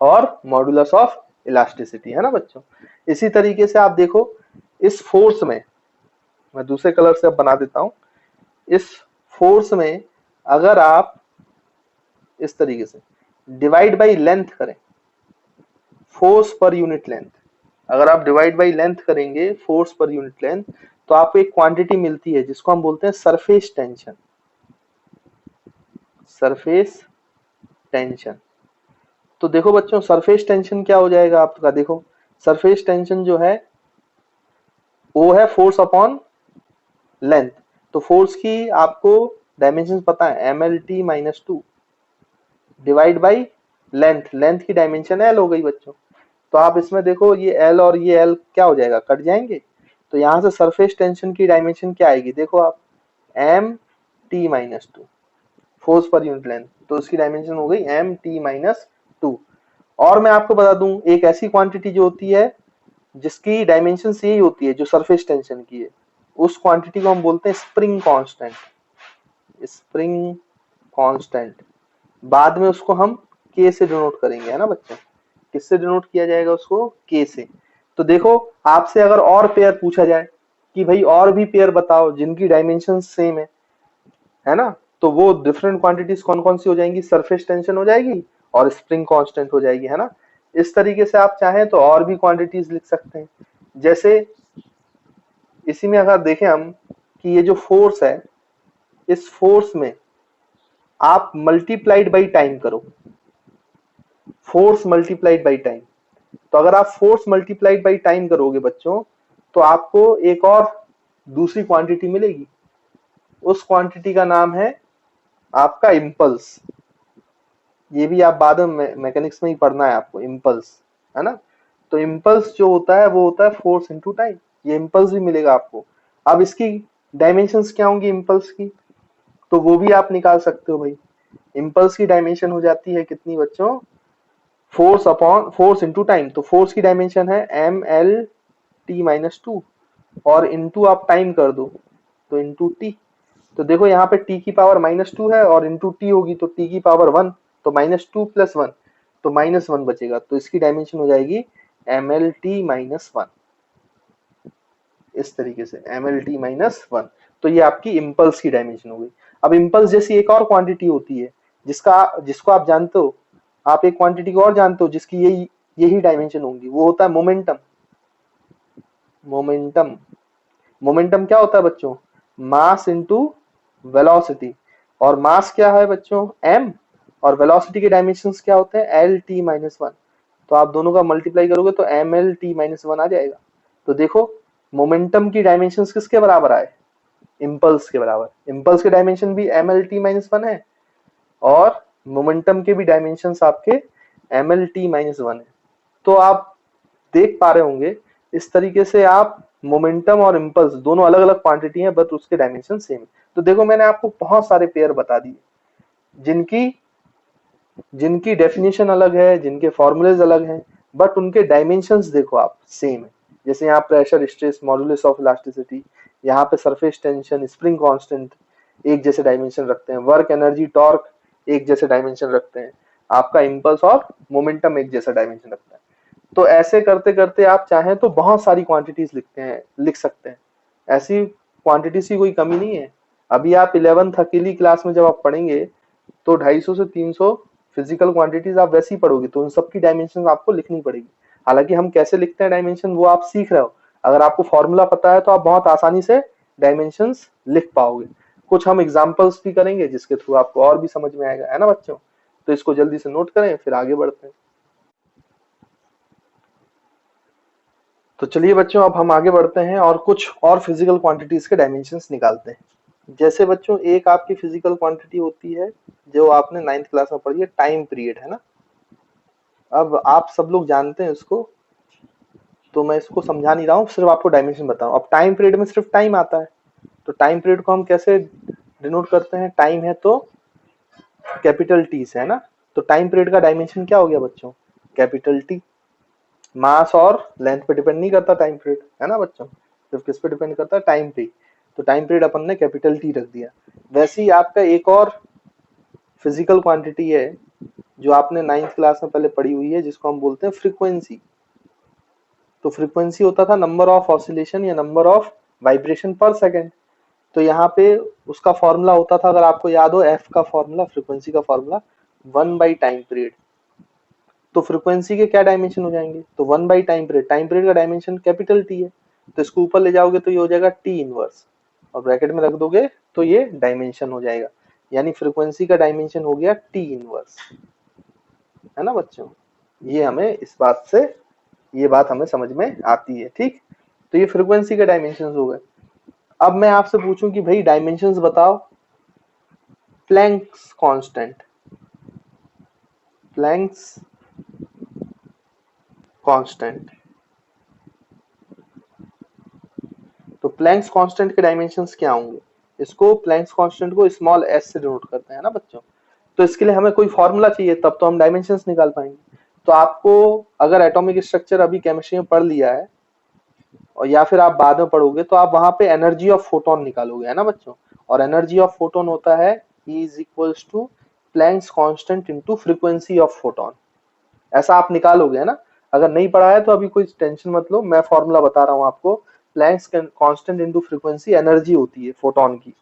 और मॉडुलस ऑफ इलास्टिसिटी, है ना बच्चों। इसी तरीके से आप देखो इस फोर्स में, मैं दूसरे कलर से अब बना देता हूं। इस फोर्स में अगर आप इस तरीके से डिवाइड बाई लेंथ करें, फोर्स पर यूनिट लेंथ, अगर आप डिवाइड बाई लेंथ करेंगे फोर्स पर यूनिट लेंथ, तो आपको एक क्वांटिटी मिलती है जिसको हम बोलते हैं सरफेस टेंशन। Surface tension. तो देखो बच्चों सरफेस टेंशन क्या हो जाएगा आपका? देखो सरफेस टेंशन जो है वो है फोर्स अपॉन लेंथ। तो फोर्स की आपको डायमेंशन पता है mlt-2 divide by length. Length की डायमेंशन L हो गई बच्चों। तो आप इसमें देखो ये L और ये L क्या हो जाएगा? कट जाएंगे। तो यहाँ से सरफेस टेंशन की डायमेंशन क्या आएगी? देखो आप mt-2 force per unit length, तो उसकी डायमेंशन हो गई mt-2। और मैं आपको बता दूं एक ऐसी क्वांटिटी जो होती है जिसकी डायमेंशन यही होती है जो सरफेस टेंशन की है, उस क्वांटिटी को हम बोलते हैं स्प्रिंग कांस्टेंट। स्प्रिंग कांस्टेंट, बाद में उसको हम k से डिनोट करेंगे, है ना बच्चों। किससे डिनोट किया जाएगा उसको? k से। तो देखो आपसे अगर और पेयर पूछा जाए कि भाई और भी पेयर बताओ जिनकी डायमेंशन सेम है ना, तो वो डिफरेंट क्वांटिटीज कौन कौन सी हो जाएंगी? सरफेस टेंशन हो जाएगी और स्प्रिंग कांस्टेंट हो जाएगी, है ना। इस तरीके से आप चाहें तो और भी क्वांटिटीज लिख सकते हैं। जैसे इसी में अगर देखें हम कि ये जो फोर्स है, इस फोर्स में आप मल्टीप्लाइड बाई टाइम करो। Force multiplied by time. तो अगर आप फोर्स मल्टीप्लाइड बाई टाइम करोगे बच्चों, तो आपको एक और दूसरी क्वांटिटी मिलेगी। उस क्वांटिटी का नाम है आपका इम्पल्स। ये भी आप बाद में मैकेनिक्स में ही पढ़ना है आपको, इम्पल्स, है ना। तो इम्पल्स जो होता है वो होता है फोर्स इनटू टाइम। ये इम्पल्स भी मिलेगा आपको। अब इसकी डायमेंशंस क्या होंगी इम्पल्स की, तो वो भी आप निकाल सकते हो भाई। इम्पल्स की डायमेंशन हो जाती है कितनी बच्चों, force upon force into time. तो फोर्स की डायमेंशन है ml t-2 और इंटू आप टाइम कर दो तो इंटू टी। तो देखो यहाँ पे t की पावर -2 है और इंटू टी होगी तो t की पावर 1, तो -2 + 1 तो -1 बचेगा। तो इसकी डायमेंशन हो जाएगी mlt-1, इस तरीके से mlt-1। तो ये आपकी इम्पल्स की डायमेंशन हो गई। अब इम्पल्स जैसी एक और क्वांटिटी होती है जिसको आप जानते हो, आप एक क्वांटिटी को और जानते हो जिसकी यही डायमेंशन होंगी, वो होता है मोमेंटम। मोमेंटम मोमेंटम क्या होता है बच्चों, मास इनटू वेलोसिटी। और मास क्या है बच्चों, m, और वेलोसिटी के डायमेंशंस क्या होते हैं, lt-1। तो आप दोनों का मल्टीप्लाई करोगे तो mlt-1 आ जाएगा। तो देखो मोमेंटम की डायमेंशंस किसके बराबर आए, इम्पल्स के बराबर। इम्पल्स के डायमेंशन भी mlt-1 है और मोमेंटम के भी डायमेंशंस आपके mlt-1 है। तो आप देख पा रहे होंगे इस तरीके से आप मोमेंटम और इम्पल्स दोनों अलग अलग क्वांटिटी हैं, बट उसके डायमेंशन सेम है। तो देखो मैंने आपको बहुत सारे पेयर बता दिए जिनकी जिनकी डेफिनेशन अलग है, जिनके फॉर्मूलेज अलग हैं, बट उनके डायमेंशंस देखो आप सेम है। जैसे यहाँ pressure, stress, modulus of elasticity, यहाँ पे सरफेस टेंशन, स्प्रिंग कांस्टेंट एक जैसे डायमेंशन रखते हैं, वर्क, एनर्जी, टॉर्क एक जैसे डायमेंशन रखते हैं, आपका इम्पल्स और मोमेंटम एक जैसा डायमेंशन रखता है। तो ऐसे करते करते आप चाहें तो बहुत सारी क्वांटिटीज लिख सकते हैं। ऐसी क्वांटिटीज की कोई कमी नहीं है। अभी आप 11th अकेली क्लास में जब आप पढ़ेंगे तो 250 से 300 फिजिकल क्वांटिटीज आप वैसे ही पढ़ोगे, तो उन सबकी डायमेंशन आपको लिखनी पड़ेगी। हालांकि हम कैसे लिखते हैं डायमेंशन वो आप सीख रहे हो, अगर आपको फॉर्मूला पता है तो आप बहुत आसानी से डायमेंशंस लिख पाओगे। कुछ हम एग्जांपल्स भी करेंगे जिसके थ्रू आपको और भी समझ में आएगा, है ना बच्चों। तो इसको जल्दी से नोट करें फिर आगे बढ़ते हैं। तो चलिए बच्चों अब हम आगे बढ़ते हैं और कुछ और फिजिकल क्वांटिटीज के डायमेंशंस निकालते हैं। जैसे बच्चों एक आपकी फिजिकल क्वांटिटी होती है जो आपने 9th क्लास में पढ़ी है, टाइम पीरियड, है ना। अब आप सब लोग जानते हैं इसको, तो मैं इसको समझा नहीं रहा हूँ, सिर्फ आपको डायमेंशन बता रहा हूँ। अब टाइम पीरियड में सिर्फ टाइम आता है, तो टाइम पीरियड को हम कैसे डिनोट करते हैं, टाइम है तो कैपिटल टी से, है ना। तो टाइम पीरियड का डायमेंशन क्या हो गया बच्चों, कैपिटल टी। मास और लेंथ पे डिपेंड नहीं करता टाइम पीरियड, है ना बच्चों, सिर्फ किस पे डिपेंड करता है, टाइम पे। तो टाइम पीरियड अपन ने कैपिटल टी रख दिया। वैसे ही आपका एक और फिजिकल क्वांटिटी है जो आपने 9th क्लास में पहले पढ़ी हुई है, जिसको हम बोलते हैं फ्रीक्वेंसी। तो फ्रीक्वेंसी होता था नंबर ऑफ ऑसिलेशन या नंबर ऑफ वाइब्रेशन पर सेकेंड। तो यहाँ पे उसका फॉर्मूला होता था, अगर आपको याद हो, एफ का फॉर्मूला, फ्रीक्वेंसी का फॉर्मूला 1/टाइम पीरियड। तो फ्रीक्वेंसी के क्या डायमेंशन हो जाएंगे, तो 1/टाइम पीरियड। टाइम पीरियड का डायमेंशन कैपिटल टी है, तो इसको ऊपर ले जाओगे तो ये हो जाएगा टी इनवर्स, और ब्रैकेट में रख दोगे तो ये डायमेंशन हो जाएगा। यानी फ्रीक्वेंसी का डायमेंशन हो गया टी इनवर्स, है ना बच्चों। ये हमें इस बात से, ये बात हमें समझ में आती है, ठीक। तो ये फ्रीक्वेंसी के डायमेंशन हो गए। अब मैं आपसे पूछूं कि भाई डायमेंशंस बताओ प्लैंक्स कांस्टेंट, प्लैंक्स कांस्टेंट। तो प्लैंक्स कांस्टेंट के डायमेंशंस क्या होंगे, इसको प्लैंक्स कांस्टेंट को स्मॉल एस से डिनोट करते हैं ना बच्चों। तो इसके लिए हमें कोई फॉर्मूला चाहिए, तब तो हम डायमेंशंस निकाल पाएंगे। तो आपको अगर एटॉमिक स्ट्रक्चर अभी केमिस्ट्री में पढ़ लिया है और या फिर आप बाद में पढ़ोगे, तो आप वहां पे एनर्जी ऑफ फोटोन निकालोगे, है ना बच्चों। और एनर्जी ऑफ फोटोन होता है E is equals to Planck's constant into frequency of photon. ऐसा आप निकालोगे, है ना। अगर नहीं पढ़ा है तो अभी कोई टेंशन मत लो, मैं फॉर्मूला बता रहा हूँ आपको। Planks constant into frequency energy होती है फोटोन की,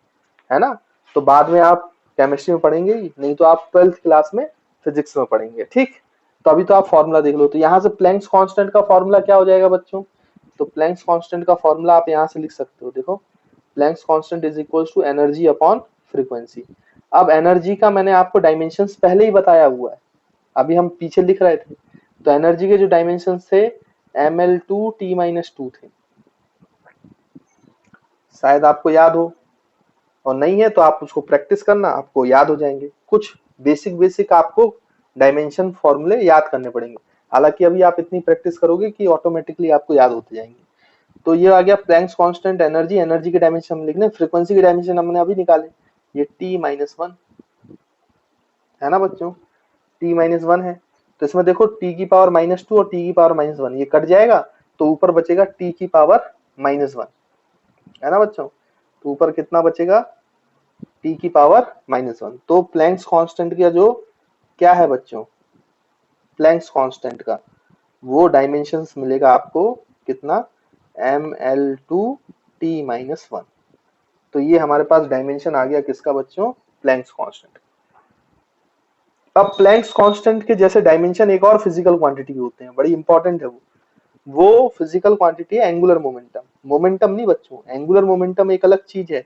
है ना। तो बाद में आप केमिस्ट्री में पढ़ेंगे ही, नहीं तो आप 12th क्लास में फिजिक्स में पढ़ेंगे, ठीक। तो अभी तो आप फॉर्मूला देख लो। तो यहाँ से प्लैंक्स कांस्टेंट का फॉर्मूला क्या हो जाएगा बच्चों, तो प्लैंक्स कांस्टेंट का फॉर्मूला आप यहाँ से लिख सकते हो, देखो Planck's constant is equals to energy upon frequency. अब एनर्जी का मैंने आपको डायमेंशंस पहले ही बताया हुआ है, अभी हम पीछे लिख रहे थे, तो एनर्जी के जो डायमेंशन थे ml2t-2 थे, शायद आपको याद हो, और नहीं है तो आप उसको प्रैक्टिस करना, आपको याद हो जाएंगे। कुछ बेसिक बेसिक आपको डायमेंशन फॉर्मूले याद करने पड़ेंगे, हालांकि अभी आप इतनी प्रैक्टिस करोगे कि ऑटोमेटिकली आपको याद होते जाएंगे। तो ये आ गया प्लैंक्स कांस्टेंट एनर्जी, एनर्जी के डायमेंशन हम लिख लें, फ्रीक्वेंसी के डायमेंशन हमने अभी निकाले, ये t-1 है ना बच्चों, t-1 है। तो इसमें देखो t की पावर -2 और t की पावर -1 ये कट जाएगा, तो ऊपर बचेगा t की पावर -1, है ना बच्चों। तो ऊपर कितना बचेगा, t की पावर -1। तो प्लैंक्स कांस्टेंट का जो क्या है बच्चों, प्लैंक्स कांस्टेंट का वो डायमेंशंस मिलेगा आपको कितना, ml2t-1। तो ये हमारे पास डायमेंशन आ गया किसका बच्चों, प्लैंक्स कांस्टेंट। अब प्लैंक्स कांस्टेंट के जैसे डायमेंशन एक और फिजिकल क्वांटिटी होते हैं, बड़ी इंपॉर्टेंट है वो फिजिकल क्वांटिटी है एंगुलर मोमेंटम। मोमेंटम नहीं बच्चों, एंगुलर मोमेंटम एक अलग चीज है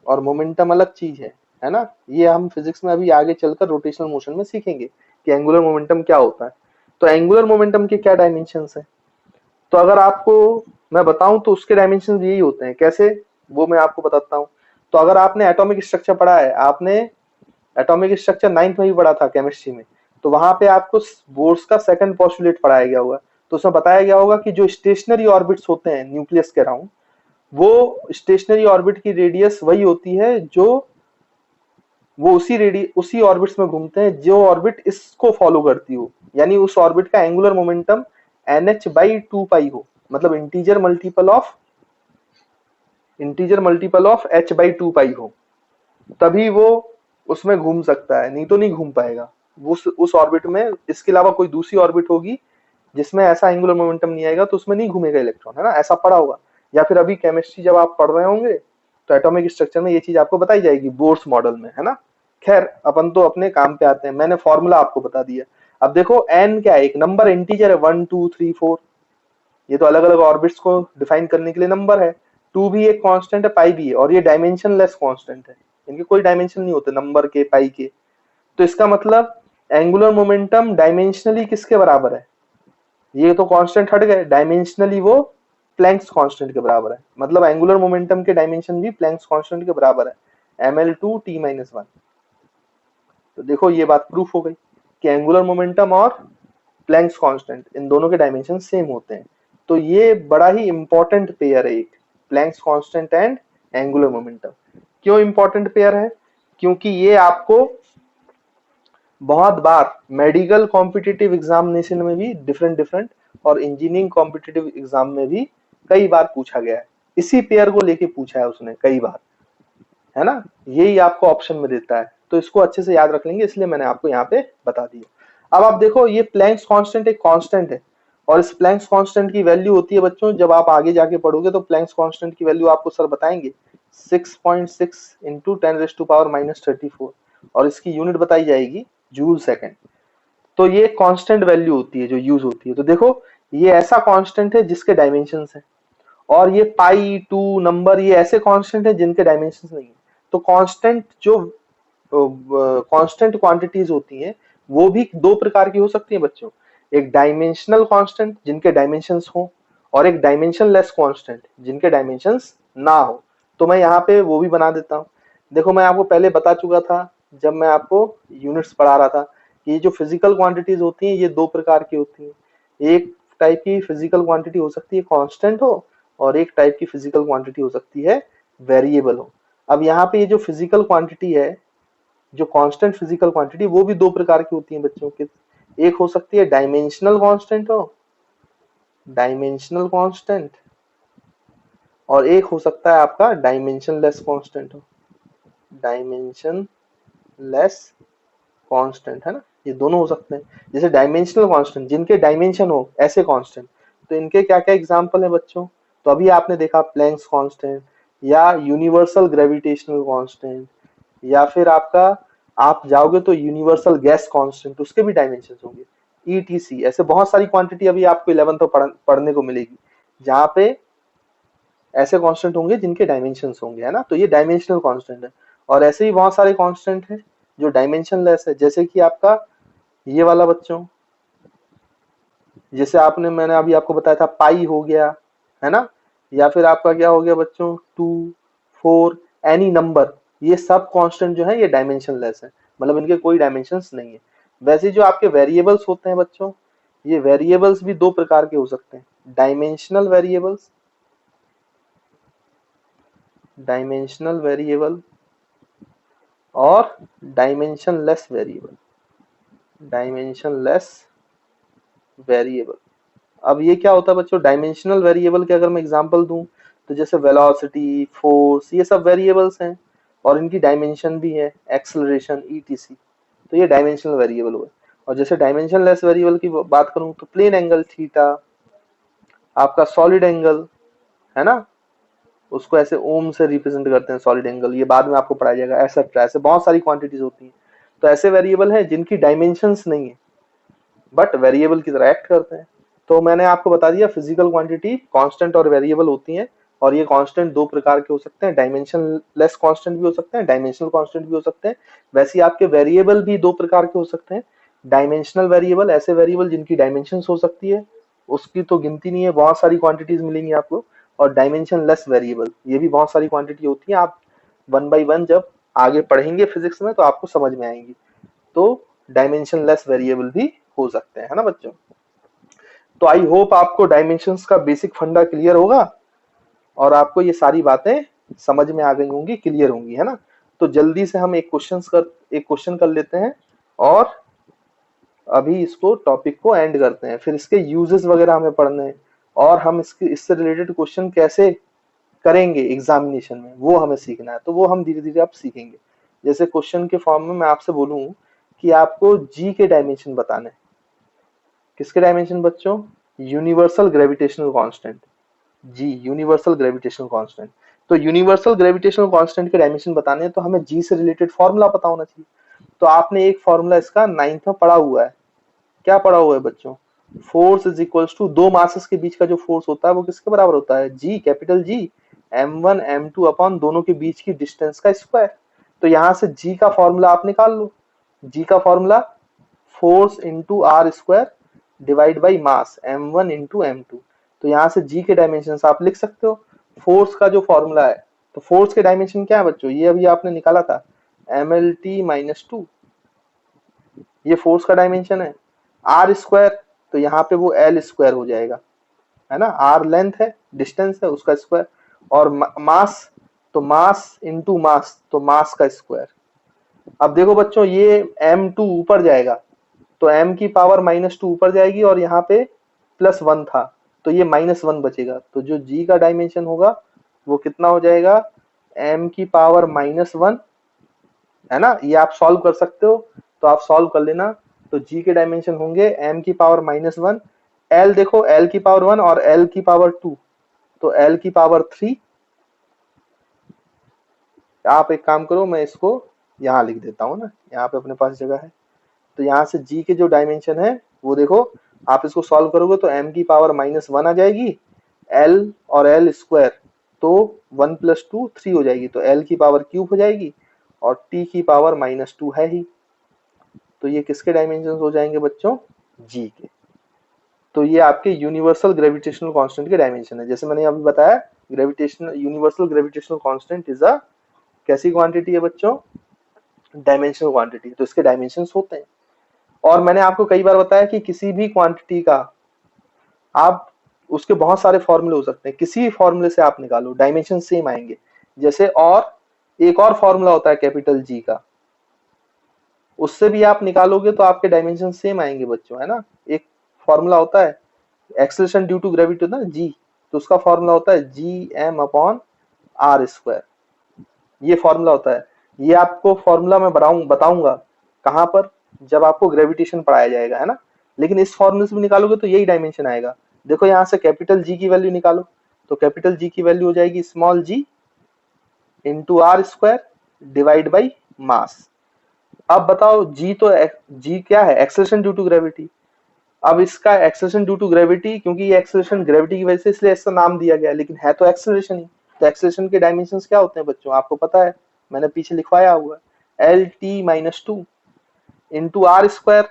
और मोमेंटम अलग चीज है ना। ये हम फिजिक्स में अभी आगे चलकर रोटेशनल मोशन में सीखेंगे कि एंगुलर मोमेंटम क्या होता है। तो एंगुलर मोमेंटम के क्या डायमेंशंस है, तो अगर आपको मैं बताऊं तो उसके डायमेंशन यही होते हैं। कैसे, वो मैं आपको बताता हूँ। तो अगर आपने एटॉमिक स्ट्रक्चर पढ़ा है, आपने एटॉमिक स्ट्रक्चर 9th में भी पढ़ा था केमिस्ट्री में, तो वहां पे आपको बोर्स का सेकंड पोस्टुलेट पढ़ाया गया होगा। तो उसमें बताया गया होगा कि जो स्टेशनरी ऑर्बिट्स होते हैं न्यूक्लियस के अराउंड, वो स्टेशनरी ऑर्बिट की रेडियस वही होती है जो वो उसी ऑर्बिट्स में घूमते हैं जो ऑर्बिट इसको फॉलो करती हो, यानी उस ऑर्बिट का एंगुलर मोमेंटम nh/2 हो, मतलब इंटीजर मल्टीपल ऑफ h/2 हो, तभी वो उसमें घूम सकता है, नहीं तो नहीं घूम पाएगा। वो उस ऑर्बिट में इसके अलावा कोई दूसरी ऑर्बिट होगी जिसमें ऐसा एंगुलर मोमेंटम नहीं आएगा, तो उसमें नहीं घूमेगा इलेक्ट्रॉन, है ना, ऐसा पढ़ा होगा। या फिर अभी केमिस्ट्री जब आप पढ़ रहे होंगे तो एटॉमिक स्ट्रक्चर में ये चीज आपको बताई जाएगी बोर्स मॉडल में, है ना। खैर अपन तो अपने काम पे आते हैं, मैंने फॉर्मूला आपको बता दिया। अब देखो n क्या है, एक नंबर इंटीजर है, 1 2 3 4, ये तो अलग अलग ऑर्बिट्स को डिफाइन करने के लिए नंबर है। 2 भी एक कांस्टेंट है, पाई भी है, और ये डायमेंशनलेस कांस्टेंट है, इनके कोई डायमेंशन नहीं होते नंबर के, पाई के। तो इसका मतलब एंगुलर मोमेंटम डायमेंशनली किसके बराबर है, ये तो कांस्टेंट हट गए, डायमेंशनली वो प्लैंक्स कांस्टेंट के बराबर है। मतलब एंगुलर मोमेंटम के डायमेंशन भी प्लैंक्स कांस्टेंट के बराबर है, ml2t-1। तो देखो ये बात प्रूफ हो गई कि एंगुलर मोमेंटम और प्लैंक्स कांस्टेंट इन दोनों के डायमेंशन सेम होते हैं। तो ये बड़ा ही इंपॉर्टेंट पेयर है एक, Planck's constant and angular momentum. क्यों इंपॉर्टेंट पेयर है, क्योंकि ये आपको बहुत बार मेडिकल कॉम्पिटिटिव एग्जामिनेशन में भी डिफरेंट और इंजीनियरिंग कॉम्पिटिटिव एग्जाम में भी कई बार पूछा गया है, इसी पेयर को लेके पूछा है उसने कई बार, है ना। यही आपको ऑप्शन में देता है, तो इसको अच्छे से याद रख लेंगे, इसलिए मैंने आपको यहाँ पे बता दिया। अब आप देखो ये प्लैंक्स कांस्टेंट एक कांस्टेंट है, और इस प्लैंक्स कांस्टेंट की वैल्यू होती है बच्चों, जब आप आगे जाके पढ़ोगे तो प्लैंक्स कांस्टेंट की वैल्यू आपको सर बताएंगे 6.6 इंटू 10⁻34, और इसकी यूनिट बताई जाएगी जूल सेकेंड। तो ये कांस्टेंट वैल्यू होती है जो यूज होती है। तो देखो ये ऐसा कांस्टेंट है जिसके डायमेंशंस है, और ये पाई 2 नंबर ये ऐसे कांस्टेंट है जिनके डायमेंशंस नहीं है। तो कांस्टेंट जो कांस्टेंट क्वांटिटीज होती हैं वो भी दो प्रकार की हो सकती है बच्चों, एक डायमेंशनल कांस्टेंट जिनके डायमेंशंस हो, और एक डायमेंशनलेस कांस्टेंट जिनके डायमेंशंस ना हो। तो मैं यहाँ पे वो भी बना देता हूँ। देखो मैं आपको पहले बता चुका था जब मैं आपको यूनिट्स पढ़ा रहा था कि ये जो फिजिकल क्वांटिटीज होती हैं ये दो प्रकार की होती हैं। एक टाइप की फिजिकल क्वांटिटी हो सकती है कांस्टेंट हो, और एक टाइप की फिजिकल क्वांटिटी हो सकती है वेरिएबल हो। अब यहाँ पे ये जो फिजिकल क्वांटिटी है, जो कांस्टेंट फिजिकल क्वांटिटी, वो भी दो प्रकार की होती है बच्चों के। एक हो सकती है डायमेंशनल कांस्टेंट हो, डायमेंशनल कांस्टेंट, और एक हो सकता है आपका डायमेंशनलेस कांस्टेंट हो, डायमेंशनलेस कांस्टेंट, है ना। ये दोनों हो सकते हैं। जैसे डायमेंशनल कांस्टेंट जिनके डायमेंशन हो ऐसे कांस्टेंट, तो इनके क्या क्या एग्जांपल है बच्चों। तो अभी आपने देखा प्लैंक्स कांस्टेंट, या यूनिवर्सल ग्रेविटेशनल कांस्टेंट, या फिर आपका आप जाओगे तो यूनिवर्सल गैस कांस्टेंट, उसके भी डायमेंशंस होंगे, ईटीसी। ऐसे बहुत सारी क्वांटिटी अभी आपको 11th में पढ़ने को मिलेगी जहाँ पे ऐसे कांस्टेंट होंगे जिनके डायमेंशंस होंगे, है ना। तो ये डायमेंशनल कांस्टेंट है। और ऐसे ही बहुत सारे कांस्टेंट हैं जो डायमेंशनलेस है, जैसे कि आपका ये वाला बच्चों, जैसे आपने मैंने अभी आपको बताया था पाई हो गया, है ना, या फिर आपका क्या हो गया बच्चों 2, 4, एनी नंबर, ये सब कांस्टेंट जो है ये डायमेंशनलेस है, मतलब इनके कोई डायमेंशंस नहीं है। वैसे जो आपके वेरिएबल्स होते हैं बच्चों, ये वेरिएबल्स भी दो प्रकार के हो सकते हैं, डायमेंशनल वेरिएबल्स, डायमेंशनल वेरिएबल और डायमेंशनलेस वेरिएबल, डायमेंशनलेस वेरिएबल। अब ये क्या होता है बच्चों, डायमेंशनल वेरिएबल के अगर मैं एग्जांपल दूं तो जैसे वेलोसिटी, फोर्स, ये सब वेरिएबल्स हैं और इनकी डायमेंशन भी है, एक्सेलरेशन, ईटीसी, तो ये डायमेंशनल वेरिएबल हुए। और जैसे डायमेंशनलेस वेरिएबल की बात करूं तो प्लेन एंगल थीटा, आपका सॉलिड एंगल, है ना, उसको ऐसे ओम से रिप्रेजेंट करते हैं सॉलिड एंगल, ये बाद में आपको पढ़ाया जाएगा, एक्सेट्रा, ऐसे बहुत सारी क्वांटिटीज होती हैं। तो ऐसे वेरिएबल हैं जिनकी डायमेंशंस नहीं है बट वेरिएबल की तरह एक्ट करते हैं। तो मैंने आपको बता दिया फिजिकल क्वांटिटी कांस्टेंट और वेरिएबल होती हैं, और ये कांस्टेंट दो प्रकार के हो सकते हैं, डायमेंशन लेस कांस्टेंट भी हो सकते हैं, डायमेंशनल कांस्टेंट भी हो सकते हैं। वैसे आपके वेरिएबल भी दो प्रकार के हो सकते हैं, डायमेंशनल वेरिएबल, ऐसे वेरिएबल जिनकी डायमेंशन हो सकती है, उसकी तो गिनती नहीं है, बहुत सारी क्वांटिटीज मिलेंगी आपको। और डायमेंशन लेस वेरिएबल, ये भी बहुत सारी क्वांटिटी होती है, आप वन बाई वन जब आगे पढ़ेंगे फिजिक्स में तो आपको समझ में आएंगी। तो डायमेंशन लेस वेरिएबल भी हो सकते हैं, है ना बच्चों। तो आई होप आपको डायमेंशंस का बेसिक फंडा क्लियर होगा और आपको ये सारी बातें समझ में आ गई होंगी, क्लियर होंगी, है ना। तो जल्दी से हम एक क्वेश्चन कर लेते हैं और अभी इसको टॉपिक को एंड करते हैं, फिर इसके यूजेस वगैरह हमें पढ़ने हैं और हम इससे रिलेटेड क्वेश्चन कैसे करेंगे एग्जामिनेशन में वो हमें सीखना है, तो वो हम धीरे धीरे आप सीखेंगे। जैसे क्वेश्चन के फॉर्म में मैं आपसे बोलूं कि आपको जी के डायमेंशन बताने, किसके डायमेंशन बच्चों, यूनिवर्सल ग्रेविटेशनल कांस्टेंट, जी यूनिवर्सल ग्रेविटेशनल कांस्टेंट। तो यूनिवर्सल ग्रेविटेशनल कांस्टेंट के डायमेंशन बताने हैं तो हमें जी से रिलेटेड फॉर्मूला पता होना चाहिए। तो आपने एक फॉर्मूला इसका 9th में पढ़ा हुआ है, क्या पढ़ा हुआ है बच्चों, फोर्स इज इक्वल्स टू दो मासेस के बीच का जो फोर्स होता है वो किसके बराबर होता है, जी, capital G, m1 m2 upon दोनों के बीच की डिस्टेंस का स्क्वायर। तो यहां से जी का फॉर्मूला आप निकाल लो, जी का formula force into r square divide by mass m1 into m2। तो यहाँ से जी के डायमेंशन आप लिख सकते हो। फोर्स का जो फॉर्मूला है, तो फोर्स के डायमेंशन क्या है बच्चों, ये अभी आपने निकाला था mlt-2, ये फोर्स का डायमेंशन है। आर स्क्वायर, तो यहाँ पे वो एल स्क्वायर हो जाएगा, है ना, आर लेंथ है, डिस्टेंस है, उसका स्क्वायर। और मास, तो मास इंटू मास, तो मास का स्क्वायर। अब देखो बच्चों ये m2 ऊपर जाएगा तो m की पावर -2 ऊपर जाएगी और यहाँ पे +1 था तो ये -1 बचेगा, तो जो g का डायमेंशन होगा वो कितना हो जाएगा, m की पावर -1, है ना, ये आप सॉल्व कर सकते हो, तो आप सॉल्व कर लेना। तो g के डायमेंशन होंगे m की पावर -1, l देखो l की पावर 1 और l की पावर 2, तो l की पावर 3। आप एक काम करो, मैं इसको यहाँ लिख देता हूँ ना, यहाँ पे अपने पास जगह है। तो यहाँ से g के जो डायमेंशन है वो देखो, आप इसको सॉल्व करोगे तो m की पावर -1 आ जाएगी, l और l स्क्वायर, तो 1 + 2 3 हो जाएगी, तो l की पावर क्यूब हो जाएगी और t की पावर -2 है ही। तो ये किसके डायमेंशन हो जाएंगे बच्चों, g के। तो ये आपके यूनिवर्सल ग्रेविटेशनल कांस्टेंट के डायमेंशन है। जैसे मैंने अभी बताया, gravitational universal gravitational constant is a कैसी क्वांटिटी है बच्चों, डायमेंशनल क्वांटिटी, तो इसके डायमेंशंस होते हैं। और मैंने आपको कई बार बताया कि किसी भी क्वांटिटी का आप उसके बहुत सारे फॉर्मूले हो सकते हैं, किसी भी फॉर्मूले से आप निकालो डायमेंशन सेम आएंगे। जैसे और एक और फॉर्मूला होता है कैपिटल जी का, उससे भी आप निकालोगे तो आपके डायमेंशन सेम आएंगे बच्चों, है ना। एक फॉर्मूला होता है एक्सेलरेशन ड्यू टू ग्रेविटी होता है ना जी, तो उसका फॉर्मूला होता है Gm/r², ये फॉर्मूला होता है। ये आपको फॉर्मूला मैं बताऊंगा कहां पर, जब आपको ग्रेविटेशन पढ़ाया जाएगा, है ना। लेकिन इस फॉर्मूले से भी निकालोगे तो यही डायमेंशन आएगा। देखो यहाँ से कैपिटल जी की वैल्यू निकालो, तो कैपिटल जी की वैल्यू हो जाएगी small G into r² divide by mass. अब बताओ जी, तो जी क्या है, एक्सेलरेशन ड्यू टू ग्रेविटी। अब इसका एक्सेलरेशन ड्यू टू ग्रेविटी, क्योंकि ये एक्सेलरेशन ग्रेविटी की वजह से इसलिए इसका नाम दिया गया, लेकिन है तो एक्सेलरेशन ही। तो एक्सेलरेशन के डायमेंशंस क्या होते हैं बच्चों, आपको पता है, मैंने पीछे लिखवाया हुआ है, Lt-2 इंटू r²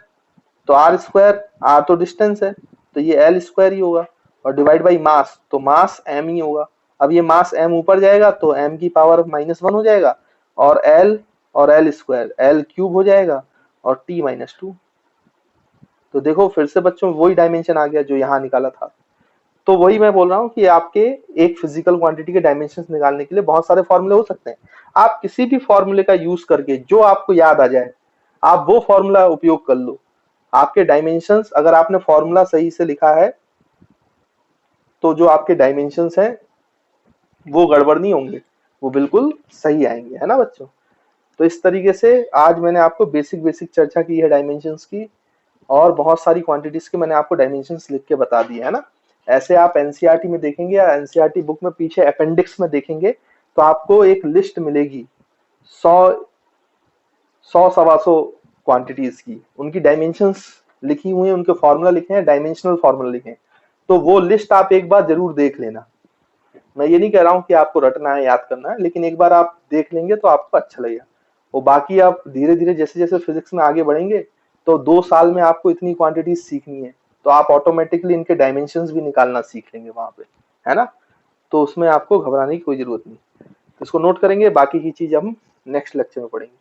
तो आर स्क्वायर, आर तो डिस्टेंस है तो ये एल स्क्वायर ही होगा, और डिवाइड बाई मास, तो मास एम ही होगा। अब ये मास एम ऊपर जाएगा तो एम की पावर -1 हो जाएगा, और एल स्क्वायर एल क्यूब हो जाएगा, और टी -2। तो देखो फिर से बच्चों वही डायमेंशन आ गया जो यहाँ निकाला था। तो वही मैं बोल रहा हूँ कि आपके एक फिजिकल क्वांटिटी के डायमेंशन निकालने के लिए बहुत सारे फॉर्मूले हो सकते हैं। आप किसी भी फॉर्मूले का यूज करके जो आपको याद आ जाए आप वो फॉर्मूला उपयोग कर लो। आपके डायमेंशंस, अगर आपने फॉर्मूला सही से लिखा है तो जो आपके डायमेंशंस हैं वो गड़बड़ नहीं होंगे, वो बिल्कुल सही आएंगे, है ना बच्चों। तो इस तरीके से आज मैंने आपको बेसिक बेसिक चर्चा की है डायमेंशंस की, और बहुत सारी क्वांटिटीज के मैंने आपको डायमेंशंस लिख के बता दिए, है ना। ऐसे आप एनसीईआरटी में देखेंगे या एनसीईआरटी बुक में पीछे अपेंडिक्स में देखेंगे तो आपको एक लिस्ट मिलेगी 100 क्वांटिटीज की, उनकी डायमेंशंस लिखी हुई हैं, उनके फॉर्मूला लिखे हैं, डायमेंशनल फॉर्मूला लिखे हैं। तो वो लिस्ट आप एक बार जरूर देख लेना। मैं ये नहीं कह रहा हूँ कि आपको रटना है, याद करना है, लेकिन एक बार आप देख लेंगे तो आपको अच्छा लगेगा। और बाकी आप धीरे धीरे जैसे जैसे फिजिक्स में आगे बढ़ेंगे तो 2 साल में आपको इतनी क्वांटिटीज सीखनी है तो आप ऑटोमेटिकली इनके डायमेंशंस भी निकालना सीख लेंगे वहां पे, है ना। तो उसमें आपको घबराने की कोई जरूरत नहीं। इसको नोट करेंगे, बाकी की चीज हम नेक्स्ट लेक्चर में पढ़ेंगे।